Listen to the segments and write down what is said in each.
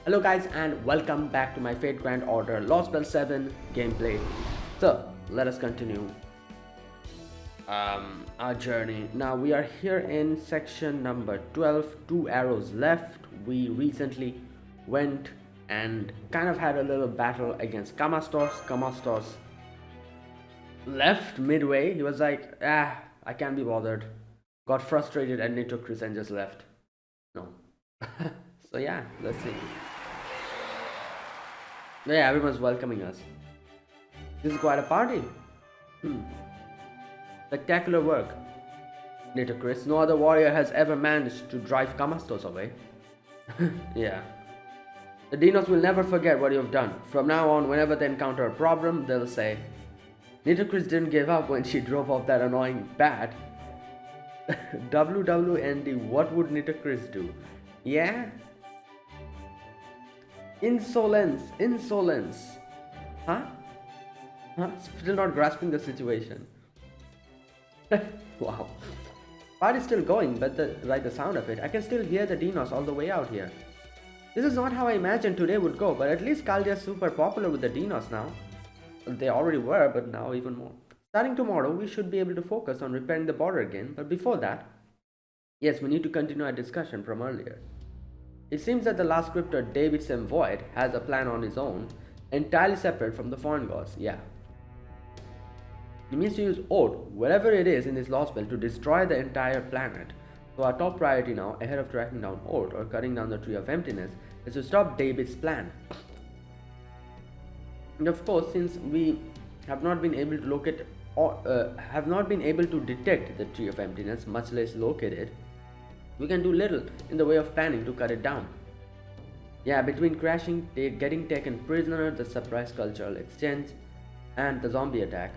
Hello guys and welcome back to my Fate Grand Order Lostbelt 7 gameplay. So let us continue our journey. Now we are here in section number 12, 2 arrows left. We recently went and kind of had a little battle against Kamastos. Kamastos left midway. He was like, I can't be bothered. Got frustrated at Nitrocris and just left. No. So yeah, let's see. Yeah, everyone's welcoming us. This is quite a party. Spectacular work, Nitrocris. No other warrior has ever managed to drive Kamastos away. Yeah. The Deinos will never forget what you've done. From now on, whenever they encounter a problem, they'll say, Nitrocris didn't give up when she drove off that annoying bat. WWND, what would Nitrocris do? Yeah? Insolence, insolence. Huh? Still not grasping the situation. Wow. Party's still going, but the sound of it, I can still hear the Deinos all the way out here. This is not how I imagined today would go, but at least Caldia's super popular with the Deinos now. They already were, but now even more. Starting tomorrow, we should be able to focus on repairing the border again, but before that, yes, we need to continue our discussion from earlier. It seems that the last scripter, David Sem Void, has a plan on his own, entirely separate from the foreign gods, yeah. He means to use Oath, wherever it is in this Lostbelt, to destroy the entire planet. So our top priority now, ahead of tracking down Oath or cutting down the Tree of Emptiness, is to stop David's plan. And of course, since we have not been able to locate or have not been able to detect the Tree of Emptiness, much less locate it, we can do little in the way of planning to cut it down. Yeah, between crashing, getting taken prisoner, the surprise cultural exchange, and the zombie attack,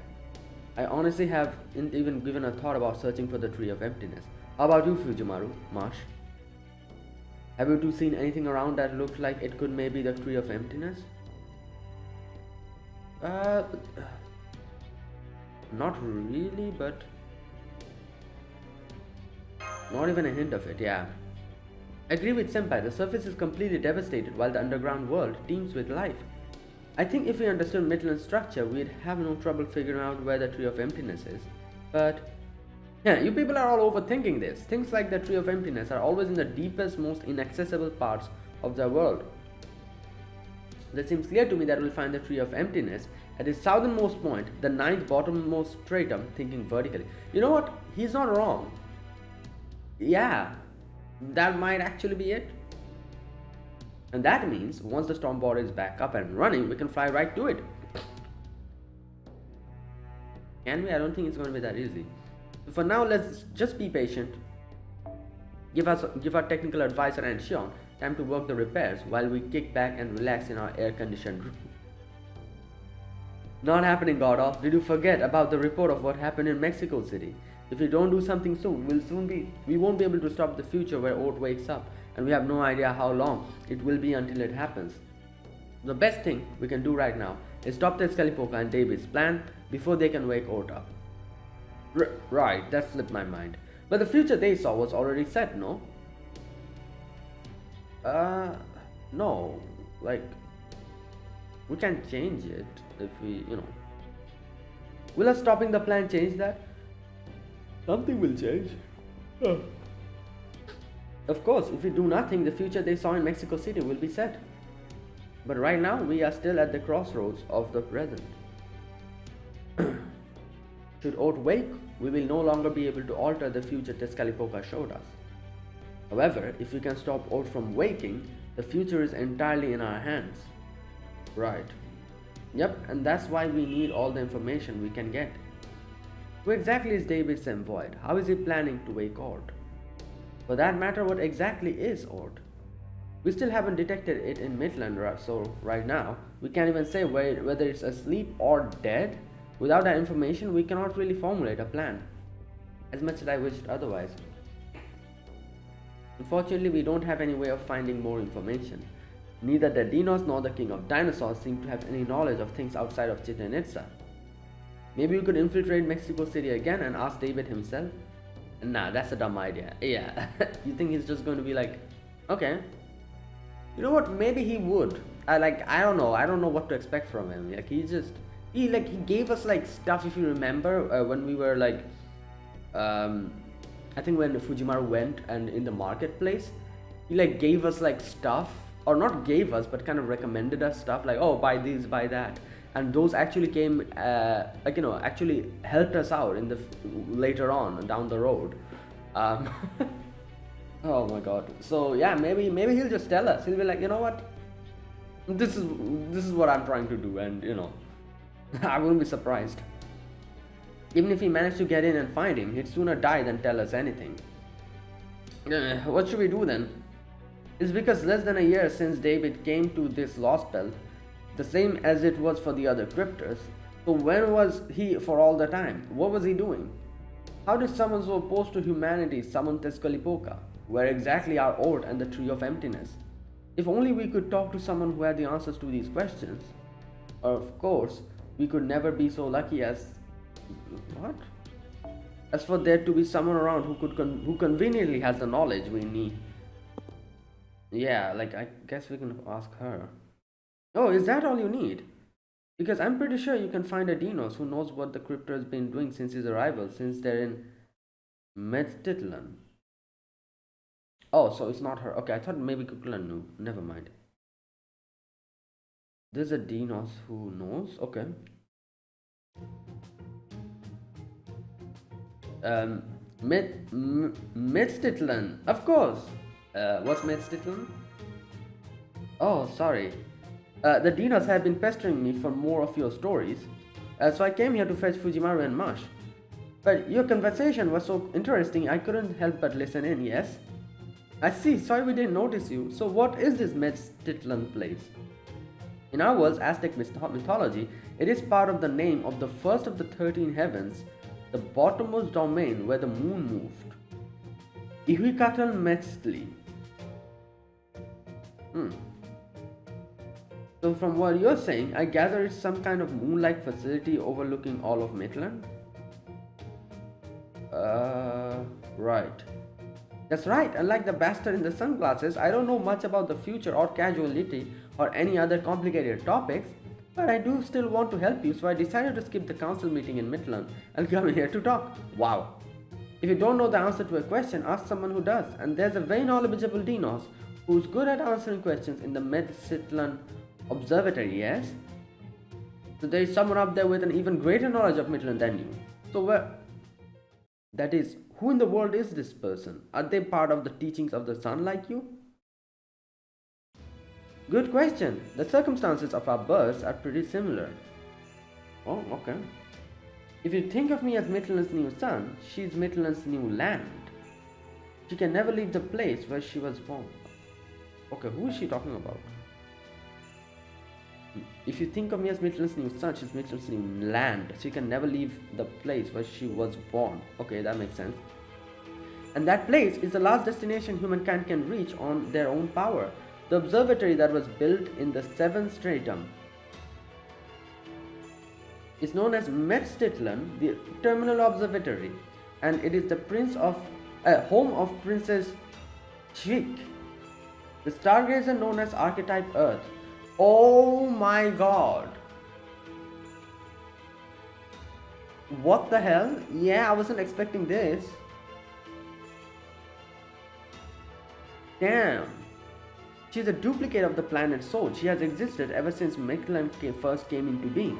I honestly haven't even given a thought about searching for the Tree of Emptiness. How about you, Fujimaru, Marsh? Have you two seen anything around that looked like it could maybe the Tree of Emptiness? Not really, but not even a hint of it, yeah. Agree with Senpai, the surface is completely devastated while the underground world teems with life. I think if we understood Mictlan's structure, we'd have no trouble figuring out where the Tree of Emptiness is. But yeah, you people are all overthinking this. Things like the Tree of Emptiness are always in the deepest, most inaccessible parts of the world. It seems clear to me that we'll find the Tree of Emptiness at its southernmost point, the ninth bottommost stratum, thinking vertically. You know what? He's not wrong. Yeah, that might actually be it. And that means once the storm border is back up and running, we can fly right to it. Can we? I don't think it's going to be that easy. So for now, let's just be patient. Give our technical advisor and Shion time to work the repairs while we kick back and relax in our air-conditioned room. Not happening, Godolph. Did you forget about the report of what happened in Mexico City? If we don't do something soon, we won't be able to stop the future where Oath wakes up, and we have no idea how long it will be until it happens. The best thing we can do right now is stop the Scalipoca and David's plan before they can wake Oath up. Right, that slipped my mind. But the future they saw was already set, no? No. Like, we can change it if we, Will us stopping the plan change that? Something will change. Of course, if we do nothing, the future they saw in Mexico City will be set. But right now, we are still at the crossroads of the present. Should Oath wake, we will no longer be able to alter the future Tezcatlipoca showed us. However, if we can stop Oath from waking, the future is entirely in our hands. Right. Yep, and that's why we need all the information we can get. Who exactly is David Sem Void? How is he planning to wake Oath? For that matter, what exactly is Oath? We still haven't detected it in Mictlan, so right now, we can't even say whether it's asleep or dead. Without that information, we cannot really formulate a plan, as much as I wished otherwise. Unfortunately, we don't have any way of finding more information. Neither the Deinos nor the King of Dinosaurs seem to have any knowledge of things outside of Chichen Itza. Maybe we could infiltrate Mexico City again and ask David himself? Nah, that's a dumb idea. Yeah, you think he's just going to be like, okay, You know what? Maybe he would. I don't know. I don't know what to expect from him. Like he gave us like stuff. If you remember when we were like, I think when Fujimaru went and in the marketplace, he like gave us like stuff, or not gave us, but kind of recommended us stuff like, oh, buy this, buy that, and those actually came actually helped us out in the later on down the road. Oh my god. So yeah, maybe he'll just tell us. He'll be like, you know what, this is what I'm trying to do, and I wouldn't be surprised. Even if he managed to get in and find him, he'd sooner die than tell us anything. What should we do then? It's because less than a year since David came to this Lostbelt, the same as it was for the other cryptors. So when was he for all the time? What was he doing? How did someone so opposed to humanity summon Tezcatlipoca? Where exactly are Ord and the Tree of Emptiness? If only we could talk to someone who had the answers to these questions. Of course, we could never be so lucky as... What? As for there to be someone around who conveniently has the knowledge we need. Yeah, like I guess we can ask her. Oh, is that all you need? Because I'm pretty sure you can find a Deinos who knows what the crypto has been doing since his arrival, since they're in Mictlan. Oh, so it's not her. Okay, I thought maybe Kukulcan knew. Never mind. There's a Deinos who knows. Okay. Mictlan, of course. What's Mictlan? Oh, sorry. The Deinos have been pestering me for more of your stories, so I came here to fetch Fujimaru and Mash. But your conversation was so interesting, I couldn't help but listen in, yes? I see, sorry we didn't notice you. So what is this Mictlan place? In our world's Aztec mythology, it is part of the name of the first of the 13 heavens, the bottommost domain where the moon moved. Ihuicatl Metzli. So from what you're saying, I gather it's some kind of moon-like facility overlooking all of Mictlan? Right. That's right, unlike the bastard in the sunglasses, I don't know much about the future or casualty or any other complicated topics, but I do still want to help you, so I decided to skip the council meeting in Mictlan and come here to talk. Wow. If you don't know the answer to a question, ask someone who does, and there's a very knowledgeable Deinos who's good at answering questions in the Mictlan Observatory, yes? So there is someone up there with an even greater knowledge of Mictlan than you. So where... That is, who in the world is this person? Are they part of the teachings of the sun like you? Good question. The circumstances of our births are pretty similar. Oh, okay. If you think of me as Mictlan's new son, she's Mictlan's new land. She can never leave the place where she was born. Okay, who is she talking about? If you think of me as Mictlan's new son, she's Mictlan's new land. She can never leave the place where she was born. Okay, that makes sense. And that place is the last destination humankind can reach on their own power. The observatory that was built in the 7th stratum is known as Mictlan, the terminal observatory, and it is the home of Princess Chik, the stargazer known as Archetype Earth. Oh my god. What the hell? Yeah, I wasn't expecting this. Damn. She's a duplicate of the planet Sol. She has existed ever since Mictlan first came into being.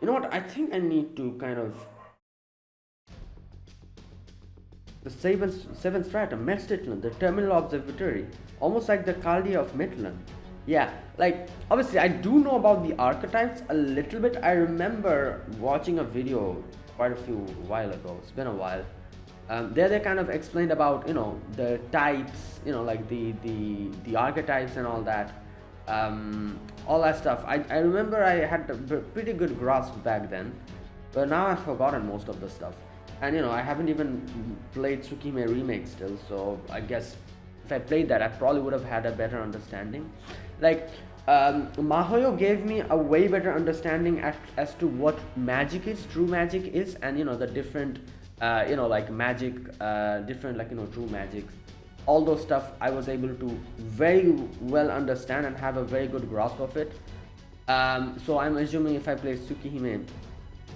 You know what? I think I need to kind of... The 7th stratum, Mictlan, the terminal observatory, almost like the Chaldea of Mictlan. Yeah, like, obviously I do know about the archetypes a little bit. I remember watching a video quite a while ago. It's been a while. There they kind of explained about, the types, like the archetypes and all that. All that stuff. I remember I had a pretty good grasp back then, but now I've forgotten most of the stuff. And I haven't even played Tsukime Remake still, so I guess if I played that, I probably would have had a better understanding. Like, Mahoyo gave me a way better understanding as to what magic is, true magic is, and the different, like magic, different, like, true magics. all those stuff I was able to very well understand and have a very good grasp of it. So I'm assuming if I play Tsukihime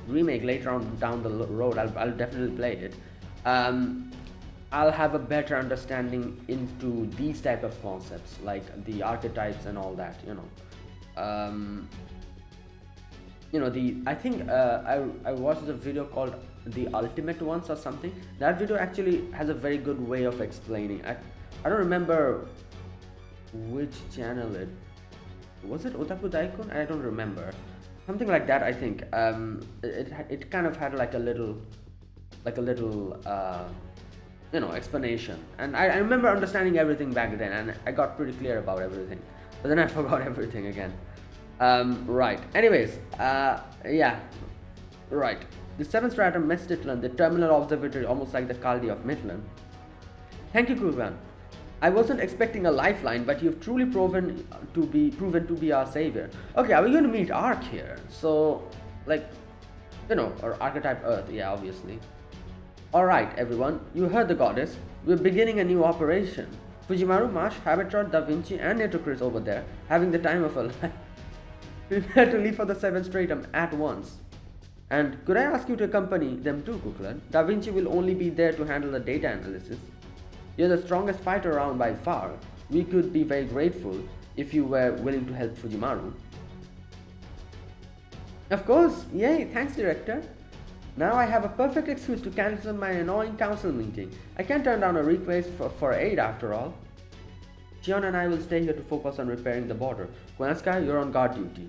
remake later on down the road, I'll definitely play it. I'll have a better understanding into these type of concepts, like the archetypes and all that, I think I watched a video called The Ultimate Ones or something. That video actually has a very good way of explaining. I don't remember which channel it was. It Otaku Daikon? I don't remember. Something like that, I think. It kind of had like a little explanation, and I remember understanding everything back then, and I got pretty clear about everything, but then I forgot everything again. Right, anyways, yeah, right, the 7th stratum Mictlan, the terminal observatory, almost like the Kaldi of Mictlan. Thank you, Kukulcan. I wasn't expecting a lifeline, but you've truly proven to be our savior. Okay, are we going to meet Ark here? So, like, or Archetype Earth, yeah, obviously. Alright, everyone, you heard the goddess. We're beginning a new operation. Fujimaru, Marsh, Habitrot, Da Vinci, and Nitocris over there, having the time of a life. Prepare to leave for the 7th stratum at once. And could I ask you to accompany them too, Kukulcan? Da Vinci will only be there to handle the data analysis. You're the strongest fighter around by far. We could be very grateful if you were willing to help Fujimaru. Of course, yay, thanks director. Now I have a perfect excuse to cancel my annoying council meeting. I can't turn down a request for aid after all. Shion and I will stay here to focus on repairing the border. Kwanska, you're on guard duty.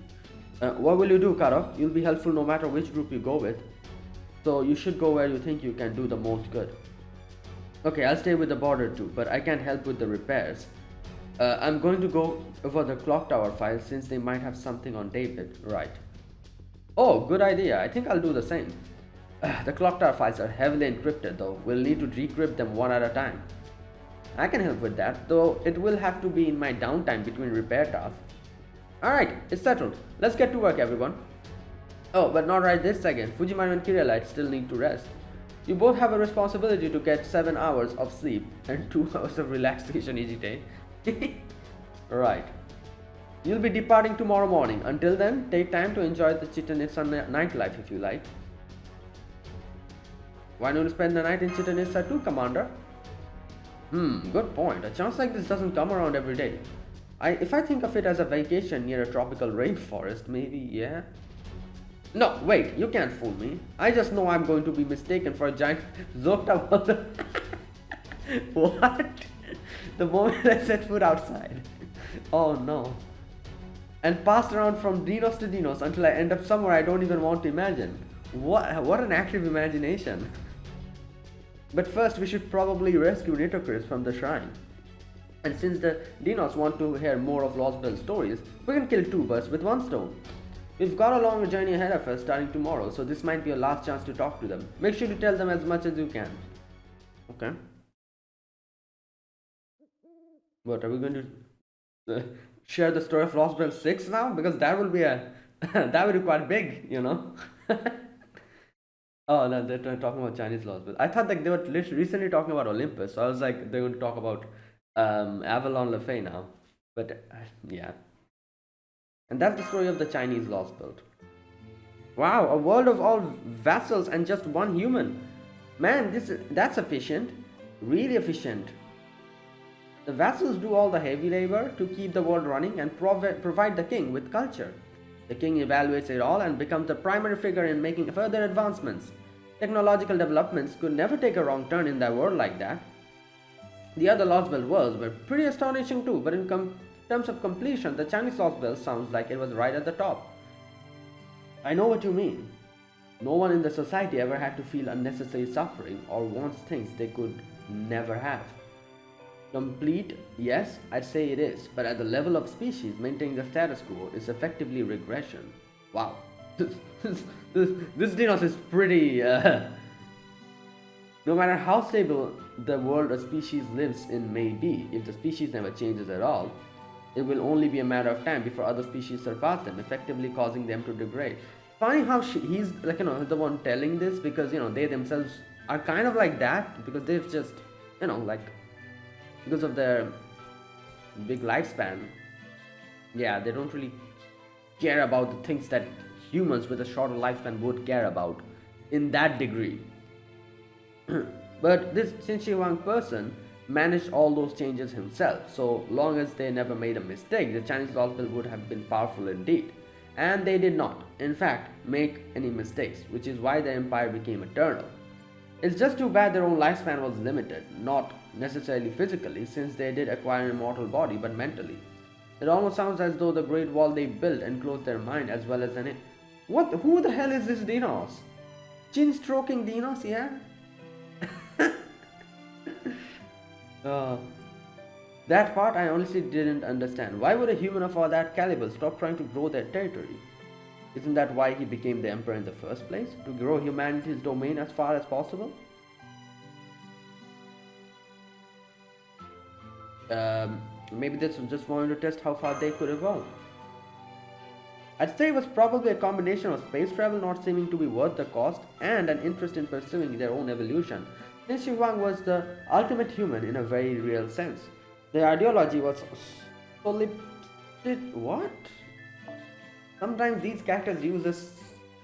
What will you do, Karo? You'll be helpful no matter which group you go with. So you should go where you think you can do the most good. Okay, I'll stay with the border too, but I can help with the repairs. I'm going to go over the clock tower files since they might have something on David. Right. Oh, good idea. I think I'll do the same. The clock tower files are heavily encrypted though. We'll need to decrypt them one at a time. I can help with that, though it will have to be in my downtime between repair tasks. Alright, it's settled. Let's get to work, everyone. Oh, but not right this second. Fujimaru and Kirillite still need to rest. You both have a responsibility to get 7 hours of sleep and 2 hours of relaxation each day. Right. You'll be departing tomorrow morning. Until then, take time to enjoy the Chichen-Itza nightlife if you like. Why don't you spend the night in Chichen-Itza too, Commander? Good point. A chance like this doesn't come around every day. If I think of it as a vacation near a tropical rainforest, maybe, yeah. No, wait, you can't fool me. I just know I'm going to be mistaken for a giant Zokta mother. What? The moment I set foot outside. Oh no. And passed around from Deinos to Deinos until I end up somewhere I don't even want to imagine. What an active imagination. But first we should probably rescue Nitocris from the shrine. And since the Deinos want to hear more of Lostbelt stories, we can kill 2 birds with 1 stone. We've got a long journey ahead of us starting tomorrow, so this might be your last chance to talk to them. Make sure to tell them as much as you can. Okay. What, are we going to share the story of Lostbelt 6 now? Because that will be that would require big, Oh no, they're talking about Chinese Lostbelt. I thought like they were recently talking about Olympus, so I was like they're going to talk about Avalon Le Fay now. But yeah. And that's the story of the Chinese Lostbelt. Wow, a world of all vassals and just 1 human. Man, that's efficient. Really efficient. The vassals do all the heavy labor to keep the world running and provide the king with culture. The king evaluates it all and becomes the primary figure in making further advancements. Technological developments could never take a wrong turn in their world like that. The other Lostbelt worlds were pretty astonishing too, but in terms of completion, the Chinese Lostbelt sounds like it was right at the top. I know what you mean. No one in the society ever had to feel unnecessary suffering or wants things they could never have. Complete, yes, I'd say it is, but at the level of species, maintaining the status quo is effectively regression. Wow, this Deinos is pretty, no matter how stable the world a species lives in may be, if the species never changes at all, it will only be a matter of time before other species surpass them, effectively causing them to degrade. Funny how he's like, the one telling this, because, they themselves are kind of like that, because they've just, because of their big lifespan. Yeah, they don't really care about the things that humans with a shorter lifespan would care about in that degree. But this Qin Wang person managed all those changes himself. So long as they never made a mistake, the Chinese Lostbelt would have been powerful indeed. And they did not, in fact, make any mistakes, which is why the empire became eternal. It's just too bad their own lifespan was limited, not necessarily physically, since they did acquire an immortal body, but mentally. It almost sounds as though the great wall they built enclosed their mind as well as an. What? Who the hell is this Deinos? Chin stroking Deinos, yeah? That part I honestly didn't understand. Why would a human of all that caliber stop trying to grow their territory? Isn't that why he became the emperor in the first place? To grow humanity's domain as far as possible? Maybe this was just wanting to test how far they could evolve. I'd say it was probably a combination of space travel not seeming to be worth the cost and an interest in pursuing their own evolution. Qin Wang was the ultimate human in a very real sense. Their ideology was solipsistic. What? Sometimes these characters use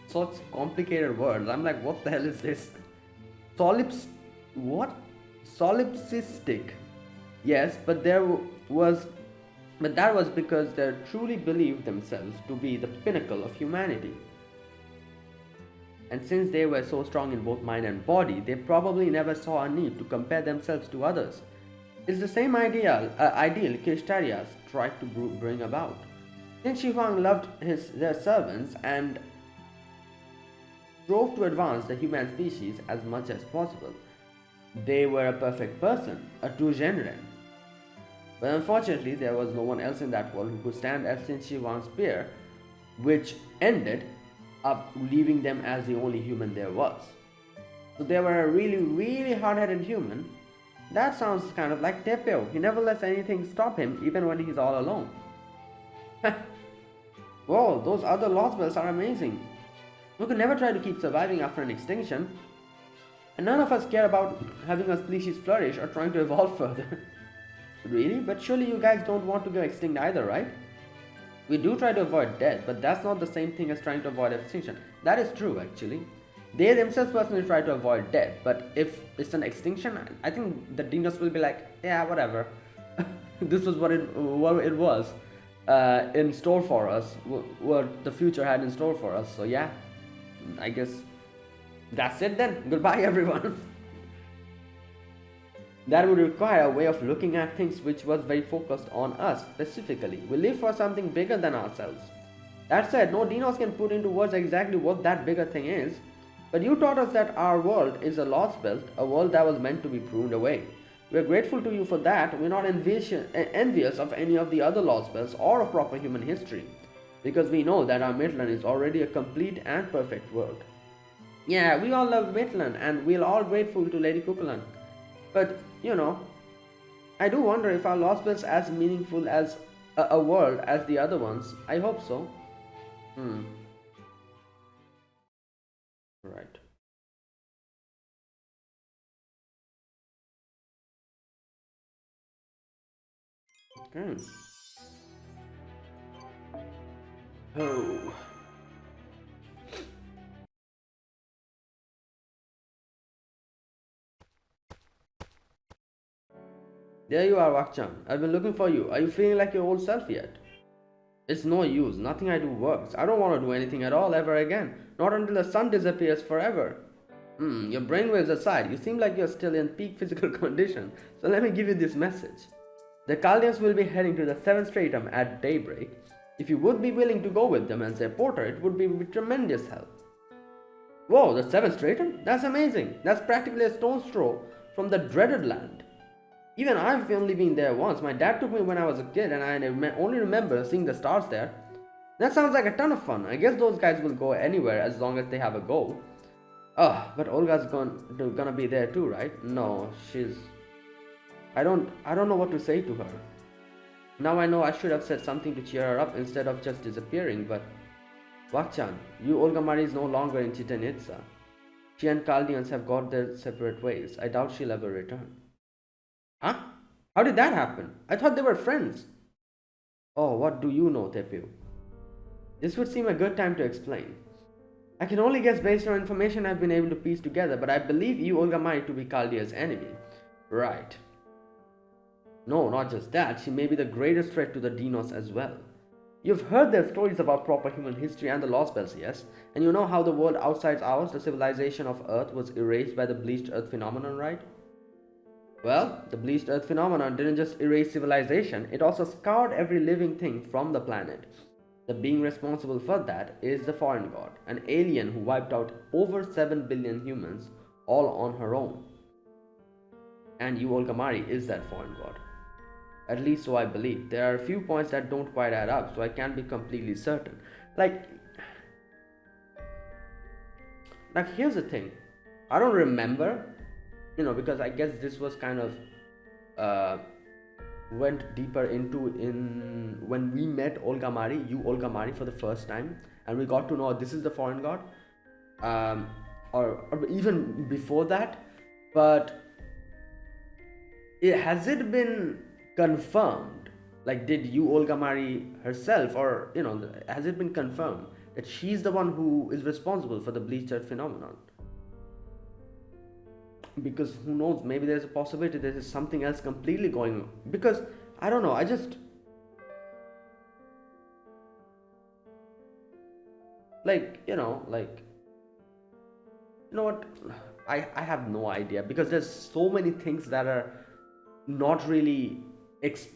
such complicated words. I'm like, what the hell is this? What? Solipsistic. Yes, but that was because they truly believed themselves to be the pinnacle of humanity. And since they were so strong in both mind and body, they probably never saw a need to compare themselves to others. It's the same ideal Kishtarias tried to bring about. Qin Huang loved their servants and strove to advance the human species as much as possible. They were a perfect person, a true Zhenren. But unfortunately, there was no one else in that world who could stand as Qin Wang's spear, which ended up leaving them as the only human there was. So they were a really, really hard-headed human. That sounds kind of like Tepeu. He never lets anything stop him, even when he's all alone. Whoa, those other Lostbelts are amazing. We could never try to keep surviving after an extinction. And none of us care about having a species flourish or trying to evolve further. Really? But surely you guys don't want to go extinct either, right? We do try to avoid death, but that's not the same thing as trying to avoid extinction. That is true, actually. They themselves personally try to avoid death, but if it's an extinction, I think the Deinos will be like, yeah, whatever. This was what it was in store for us, what the future had in store for us. So yeah, I guess that's it then. Goodbye, everyone. That would require a way of looking at things which was very focused on us specifically. We live for something bigger than ourselves. That said, no Deinos can put into words exactly what that bigger thing is. But you taught us that our world is a Lostbelt, a world that was meant to be pruned away. We are grateful to you for that. We're not envious of any of the other Lostbelts or of proper human history, because we know that our Mictlan is already a complete and perfect world. Yeah, we all love Mictlan and we're all grateful to Lady Kukulcan. But, you know, I do wonder if our Lostbelt's as meaningful as a world as the other ones. I hope so. Right. Okay. Oh. There you are, Wakchan. I've been looking for you. Are you feeling like your old self yet? It's no use. Nothing I do works. I don't want to do anything at all ever again. Not until the sun disappears forever. Your brainwaves aside, you seem like you're still in peak physical condition. So let me give you this message. The Chaldeans will be heading to the 7th stratum at daybreak. If you would be willing to go with them as their porter, it would be with tremendous help. Whoa, the 7th stratum? That's amazing. That's practically a stone's throw from the dreaded land. Even I've only been there once. My dad took me when I was a kid and I only remember seeing the stars there. That sounds like a ton of fun. I guess those guys will go anywhere as long as they have a goal. But Olga's gonna be there too, right? No, she's... I don't know what to say to her. Now I know I should have said something to cheer her up instead of just disappearing, but... Wakchan, you Olga Marie is no longer in Chichen Itza. She and Chaldeans have got their separate ways. I doubt she'll ever return. Huh? How did that happen? I thought they were friends. Oh, what do you know, Tepeu? This would seem a good time to explain. I can only guess based on information I've been able to piece together, but I believe you Olgamari to be Chaldea's enemy. Right. No, not just that, she may be the greatest threat to the Deinos as well. You've heard their stories about proper human history and the Lostbelt, yes? And you know how the world outside ours, the civilization of Earth, was erased by the bleached Earth phenomenon, right? Well, the bleached Earth phenomenon didn't just erase civilization, it also scoured every living thing from the planet. The being responsible for that is the foreign god, an alien who wiped out over 7 billion humans all on her own. And you Olgamari is that foreign god. At least so I believe. There are a few points that don't quite add up, so I can't be completely certain. Like here's the thing. I don't remember, because I guess this was kind of went deeper into in when we met you Olgamari for the first time, and we got to know this is the foreign god, or even before that. But has it been confirmed? Like, did you Olgamari herself, or has it been confirmed that she's the one who is responsible for the bleached earth phenomenon? Because who knows, maybe there's a possibility there is something else completely going on. Because I don't know, I just what, I have no idea, because there's so many things that are not really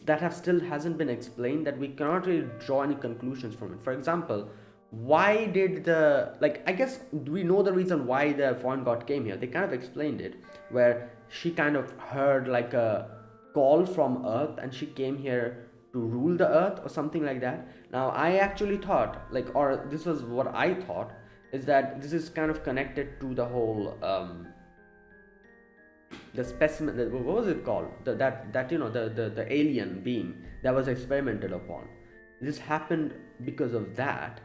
that have still hasn't been explained, that we cannot really draw any conclusions from it. For example, why did I guess we know the reason why the foreign god came here. They kind of explained it, where she kind of heard like a call from Earth and she came here to rule the Earth or something like that. Now I actually thought, or this was what I thought, is that this is kind of connected to the whole the specimen, what was it called, the alien being that was experimented upon. This happened because of that,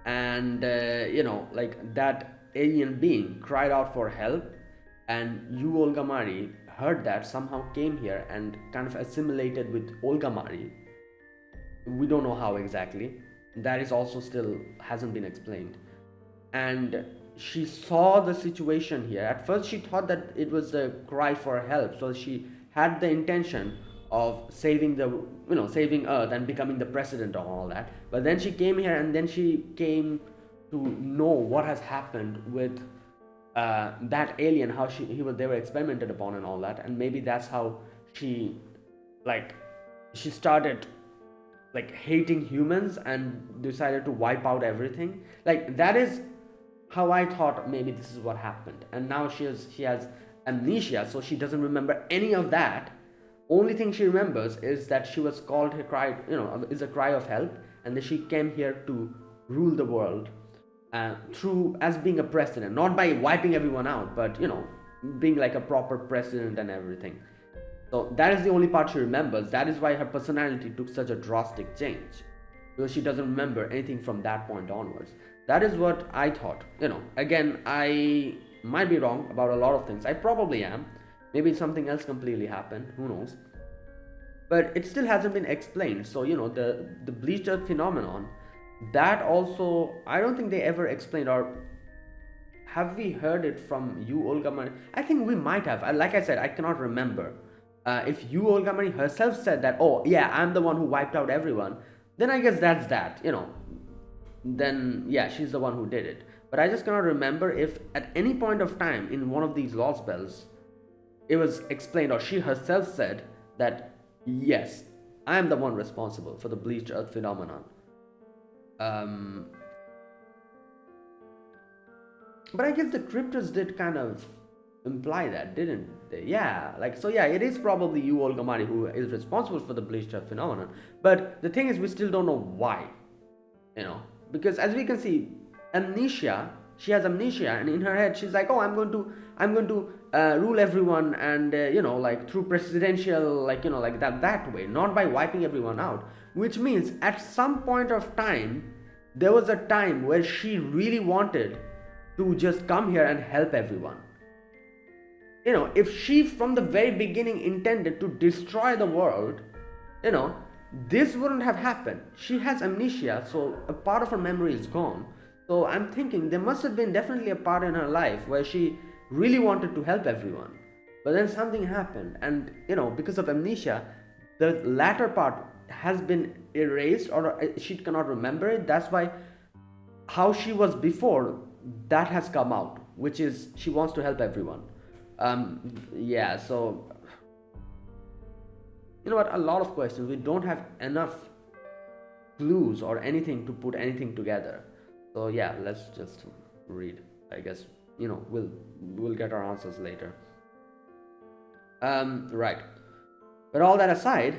and that alien being cried out for help, and you Olgamari heard that, somehow came here and kind of assimilated with Olgamari. We don't know how exactly, that is also still hasn't been explained. And she saw the situation here. At first she thought that it was a cry for help, so she had the intention of saving saving Earth and becoming the president and all that. But then she came here, and then she came to know what has happened with that alien, how they were experimented upon and all that. And maybe that's how she started hating humans and decided to wipe out everything. That is how I thought maybe this is what happened. And now she has amnesia, so she doesn't remember any of that. Only thing she remembers is that she was called her cry, is a cry of help, and that she came here to rule the world through as being a president, not by wiping everyone out, but being like a proper president and everything. So that is the only part she remembers. That is why her personality took such a drastic change, because she doesn't remember anything from that point onwards. That is what I thought. Again, I might be wrong about a lot of things. I probably am. Maybe something else completely happened. Who knows? But it still hasn't been explained. So, the bleached earth phenomenon, that also, I don't think they ever explained. Or have we heard it from you, Olgamari? I think we might have. Like I said, I cannot remember. If you, Olgamari, herself said that, oh, yeah, I'm the one who wiped out everyone, then I guess that's that, then yeah, she's the one who did it. But I just cannot remember if at any point of time in one of these Lostbelts it was explained, or she herself said that yes, I am the one responsible for the bleached earth phenomenon. But I guess the cryptids did kind of imply that, didn't they? Yeah, it is probably you Olgamari who is responsible for the bleached earth phenomenon. But the thing is, we still don't know why, because as we can see, she has amnesia, and in her head she's like, oh, I'm going to rule everyone, and through presidential, that way, not by wiping everyone out. Which means at some point of time there was a time where she really wanted to just come here and help everyone. if she from the very beginning intended to destroy the world, this wouldn't have happened. She has amnesia, so a part of her memory is gone. So I'm thinking there must have been definitely a part in her life where she really wanted to help everyone. But then something happened, and because of amnesia, the latter part has been erased, or she cannot remember it. That's why how she was before, that has come out, which is she wants to help everyone. Yeah, so you know what, a lot of questions. We don't have enough clues or anything to put anything together. So yeah, let's just read. I guess we'll get our answers later. Right. But all that aside,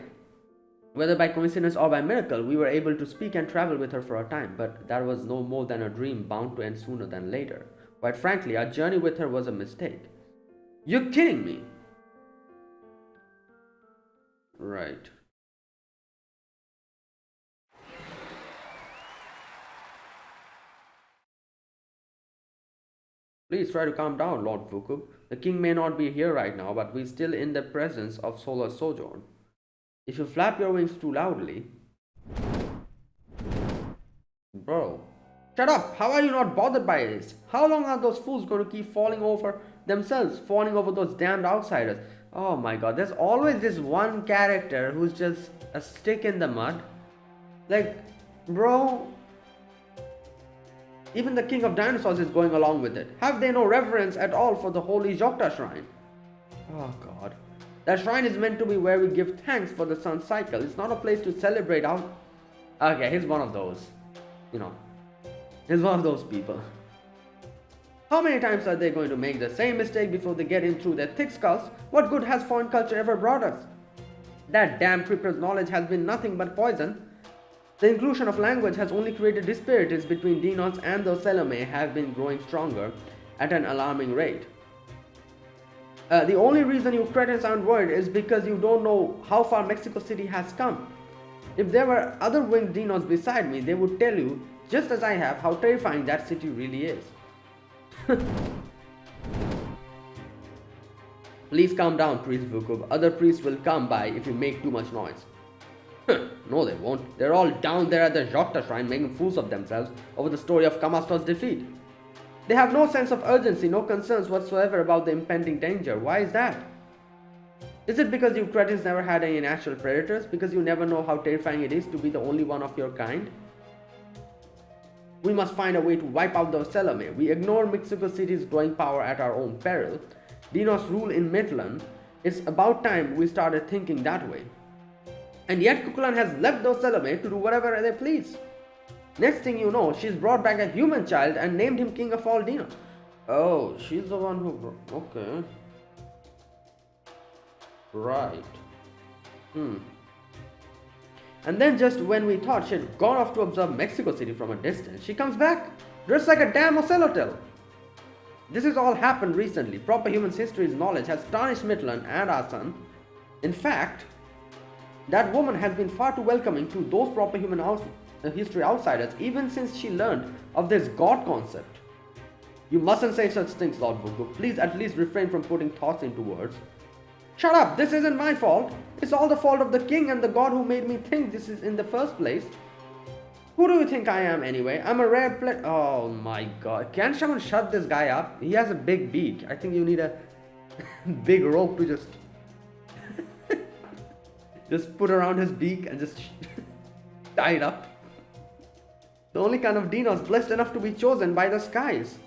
whether by coincidence or by miracle, we were able to speak and travel with her for a time, but that was no more than a dream bound to end sooner than later. Quite frankly, our journey with her was a mistake. You're kidding me! Right. Please try to calm down, Lord Vukub. The king may not be here right now, but we're still in the presence of solar sojourn. If you flap your wings too loudly... Bro. Shut up! How are you not bothered by this? How long are those fools going to keep falling over themselves, falling over those damned outsiders? Oh my god, there's always this one character who's just a stick in the mud. Like, bro... Even the king of dinosaurs is going along with it. Have they no reverence at all for the holy Jokta shrine? Oh god. That shrine is meant to be where we give thanks for the sun cycle. It's not a place to celebrate out... Okay, he's one of those. He's one of those people. How many times are they going to make the same mistake before they get in through their thick skulls? What good has foreign culture ever brought us? That damn Creeper's knowledge has been nothing but poison. The inclusion of language has only created disparities between Deinos, and the Selome have been growing stronger at an alarming rate. The only reason you cretins aren't worried is because you don't know how far Mexico City has come. If there were other winged Deinos beside me, they would tell you, just as I have, how terrifying that city really is. Please calm down, Priest Vukub. Other priests will come by if you make too much noise. No, they won't. They're all down there at the Jokta shrine making fools of themselves over the story of Kamastor's defeat. They have no sense of urgency, no concerns whatsoever about the impending danger. Why is that? Is it because you cretins never had any natural predators? Because you never know how terrifying it is to be the only one of your kind? We must find a way to wipe out the Selome. We ignore Mexico City's growing power at our own peril. Deinos rule in Mictlan. It's about time we started thinking that way. And yet Kukulcan has left those Selome to do whatever they please. Next thing you know, she's brought back a human child and named him king of all Deinos. Oh, she's the one who... Okay. Right. And then just when we thought she'd gone off to observe Mexico City from a distance, she comes back, dressed like a damn ocelotel. This has all happened recently. Proper human history's knowledge has tarnished Mictlan and our son. In fact, that woman has been far too welcoming to those proper human history outsiders even since she learned of this God concept. You mustn't say such things, Lord Vukub. Please at least refrain from putting thoughts into words. Shut up! This isn't my fault. It's all the fault of the king and the god who made me think this is in the first place. Who do you think I am anyway? I'm a rare Oh my god. Can someone shut this guy up? He has a big beak. I think you need a big rope to just put around his beak and just tie it up. The only kind of Deinos blessed enough to be chosen by the skies.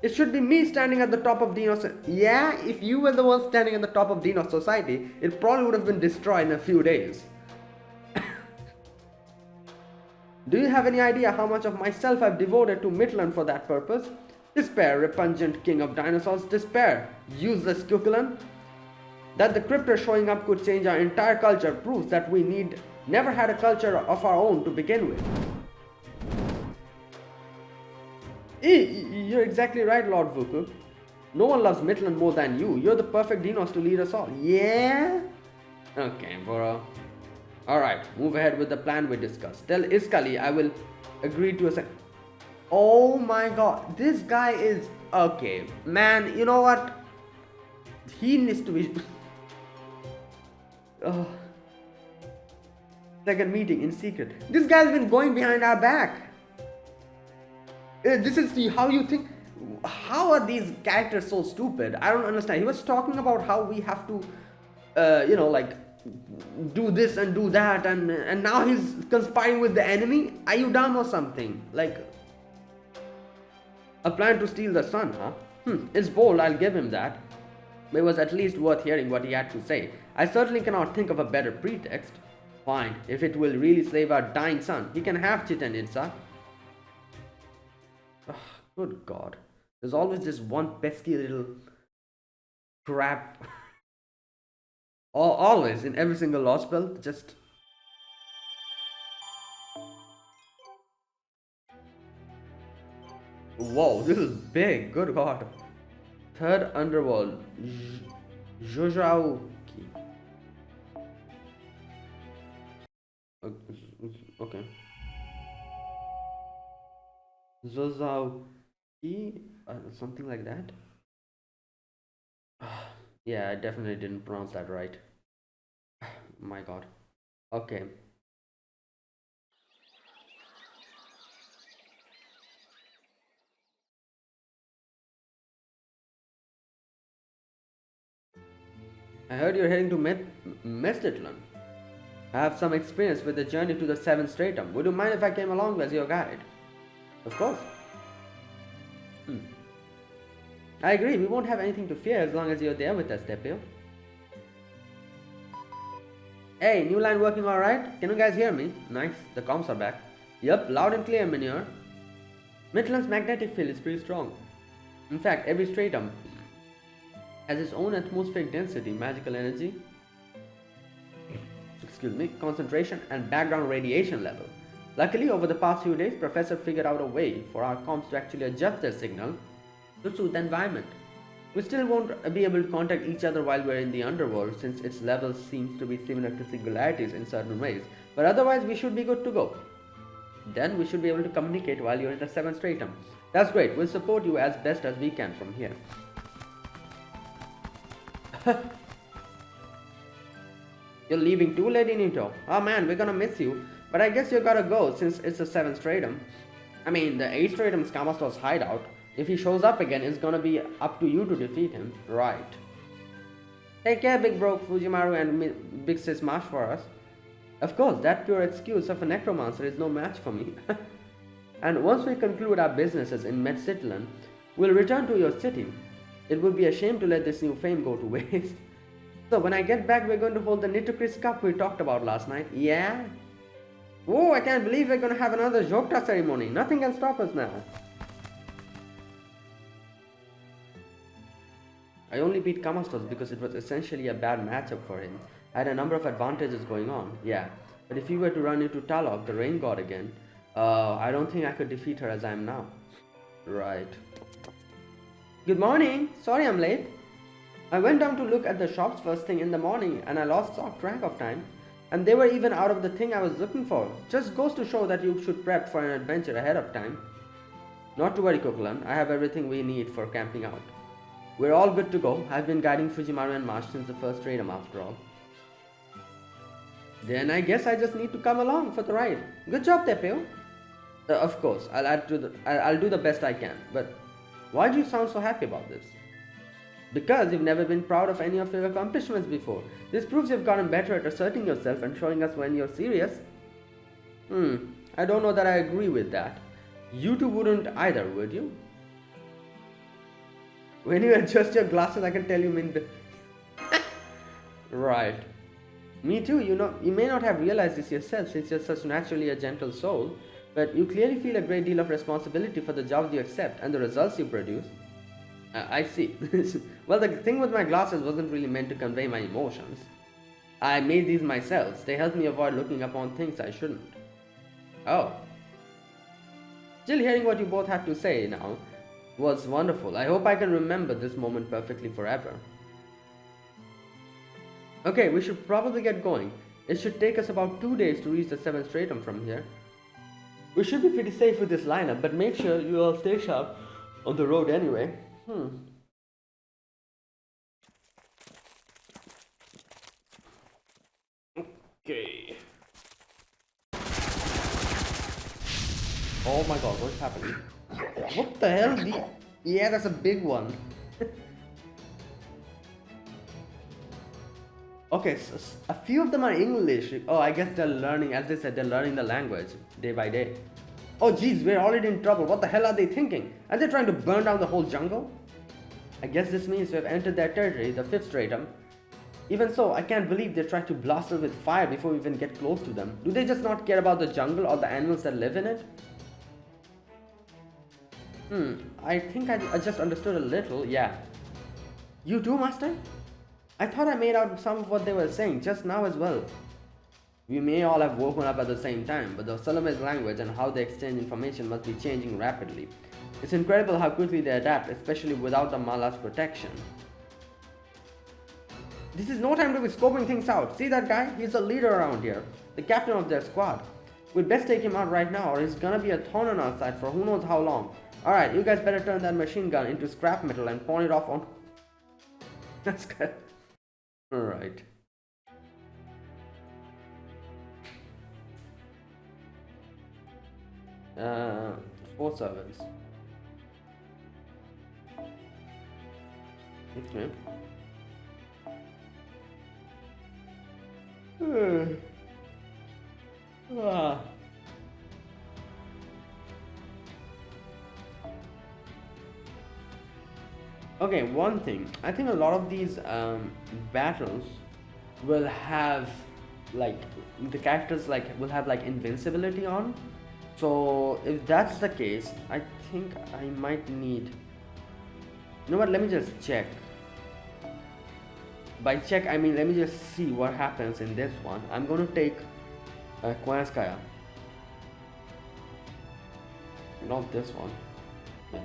It should be me standing at the top of Deinos. Yeah, if you were the one standing at the top of Deinos society, it probably would have been destroyed in a few days. Do you have any idea how much of myself I've devoted to Mictlan for that purpose? Despair, repugnant king of dinosaurs, despair, useless Kukulcan. That the cryptor showing up could change our entire culture proves that we never had a culture of our own to begin with. You're exactly right, Lord Vukub. No one loves Mictlan more than you. You're the perfect Deinos to lead us all. Yeah? Okay, bro. Alright, move ahead with the plan we discussed. Tell Iskali I will agree to a Oh my god, this guy is... Okay, man, you know what? he needs to be... Oh. Second meeting in secret. This guy's been going behind our back. This is how you think. How are these characters so stupid? I don't understand. He was talking about how we have to, like, do this and do that, and now he's conspiring with the enemy. Are you dumb or something? Like, a plan to steal the sun, huh? It's bold, I'll give him that. But it was at least worth hearing what he had to say. I certainly cannot think of a better pretext. Fine, if it will really save our dying son, he can have Chit and Itza. Oh, good God. There's always this one pesky little crap. Always, in every single Lostbelt, just... Whoa, this is big, good God. Third underworld, Zhozhauki. Okay. Zhozhauki, something like that. Yeah, I definitely didn't pronounce that right. My God. Okay. I heard you're heading to Mictlan. I have some experience with the journey to the 7th stratum. Would you mind if I came along as your guide? Of course. I agree, we won't have anything to fear as long as you're there with us, Tepeu. Hey, new line working alright? Can you guys hear me? Nice, the comms are back. Yup, loud and clear, Minior. Mictlan's magnetic field is pretty strong. In fact, every stratum has its own atmospheric density, magical energy, concentration and background radiation level. Luckily, over the past few days, Professor figured out a way for our comms to actually adjust their signal to suit the environment. We still won't be able to contact each other while we're in the underworld, since its level seems to be similar to singularities in certain ways, but otherwise we should be good to go. Then we should be able to communicate while you're in the 7th stratum. That's great, we'll support you as best as we can from here. You're leaving too, Lady Nito. Oh man, we're gonna miss you. But I guess you gotta go since it's the 7th stratum. I mean, the 8th stratum's Kamastor's hideout. If he shows up again, it's gonna be up to you to defeat him. Right. Take care, Big Bro Fujimaru and Big Sis Mash for us. Of course, that pure excuse of a necromancer is no match for me. And once we conclude our businesses in Mictlan, we'll return to your city. It would be a shame to let this new fame go to waste. So when I get back, we're going to hold the Nitocris Cup we talked about last night. Yeah? Whoa, I can't believe we're going to have another Jokta ceremony. Nothing can stop us now. I only beat Kamastos because it was essentially a bad matchup for him. I had a number of advantages going on, yeah. But if you were to run into Talok, the rain god again, I don't think I could defeat her as I am now. Right. Good morning. Sorry I'm late. I went down to look at the shops first thing in the morning and I lost track of time. And they were even out of the thing I was looking for. Just goes to show that you should prep for an adventure ahead of time. Not to worry, Kukulcan. I have everything we need for camping out. We're all good to go. I've been guiding Fujimaru and Marsh since the first stratum after all. Then I guess I just need to come along for the ride. Good job, Tepeu. Of course, I'll do the best I can. But why do you sound so happy about this? Because you've never been proud of any of your accomplishments before. This proves you've gotten better at asserting yourself and showing us when you're serious. I don't know that I agree with that. You two wouldn't either, would you? When you adjust your glasses, I can tell you mean the... Right. Me too, you may not have realized this yourself since you're such naturally a gentle soul, but you clearly feel a great deal of responsibility for the jobs you accept and the results you produce. I see. Well, the thing with my glasses wasn't really meant to convey my emotions. I made these myself. They help me avoid looking upon things I shouldn't. Oh. Still hearing what you both had to say now was wonderful. I hope I can remember this moment perfectly forever. Okay, we should probably get going. It should take us about 2 days to reach the 7th stratum from here. We should be pretty safe with this lineup, but make sure you all stay sharp on the road anyway. Okay. Oh my god, what's happening? What the hell? Yeah, that's a big one. Okay, so a few of them are English. Oh, I guess they're learning, as they said, they're learning the language day by day. Oh geez, we're already in trouble. What the hell are they thinking? Are they trying to burn down the whole jungle? I guess this means we have entered their territory, the 5th stratum. Even so, I can't believe they tried to blast us with fire before we even get close to them. Do they just not care about the jungle or the animals that live in it? I think I just understood a little, yeah. You too, Master? I thought I made out some of what they were saying just now as well. We may all have woken up at the same time, but the Solomez language and how they exchange information must be changing rapidly. It's incredible how quickly they adapt, especially without the Mala's protection. This is no time to be scoping things out. See that guy? He's the leader around here, the captain of their squad. We'd best take him out right now or he's gonna be a thorn on our side for who knows how long. Alright, you guys better turn that machine gun into scrap metal and pawn it off on... That's good. Alright. Four servants. Okay. Okay, one thing. I think a lot of these battles will have like the characters will have invincibility on. So if that's the case, I think I might need. You know what? Let me just check. By check, I mean let me just see what happens in this one. I'm going to take Koyanskaya. Not this one. Yeah.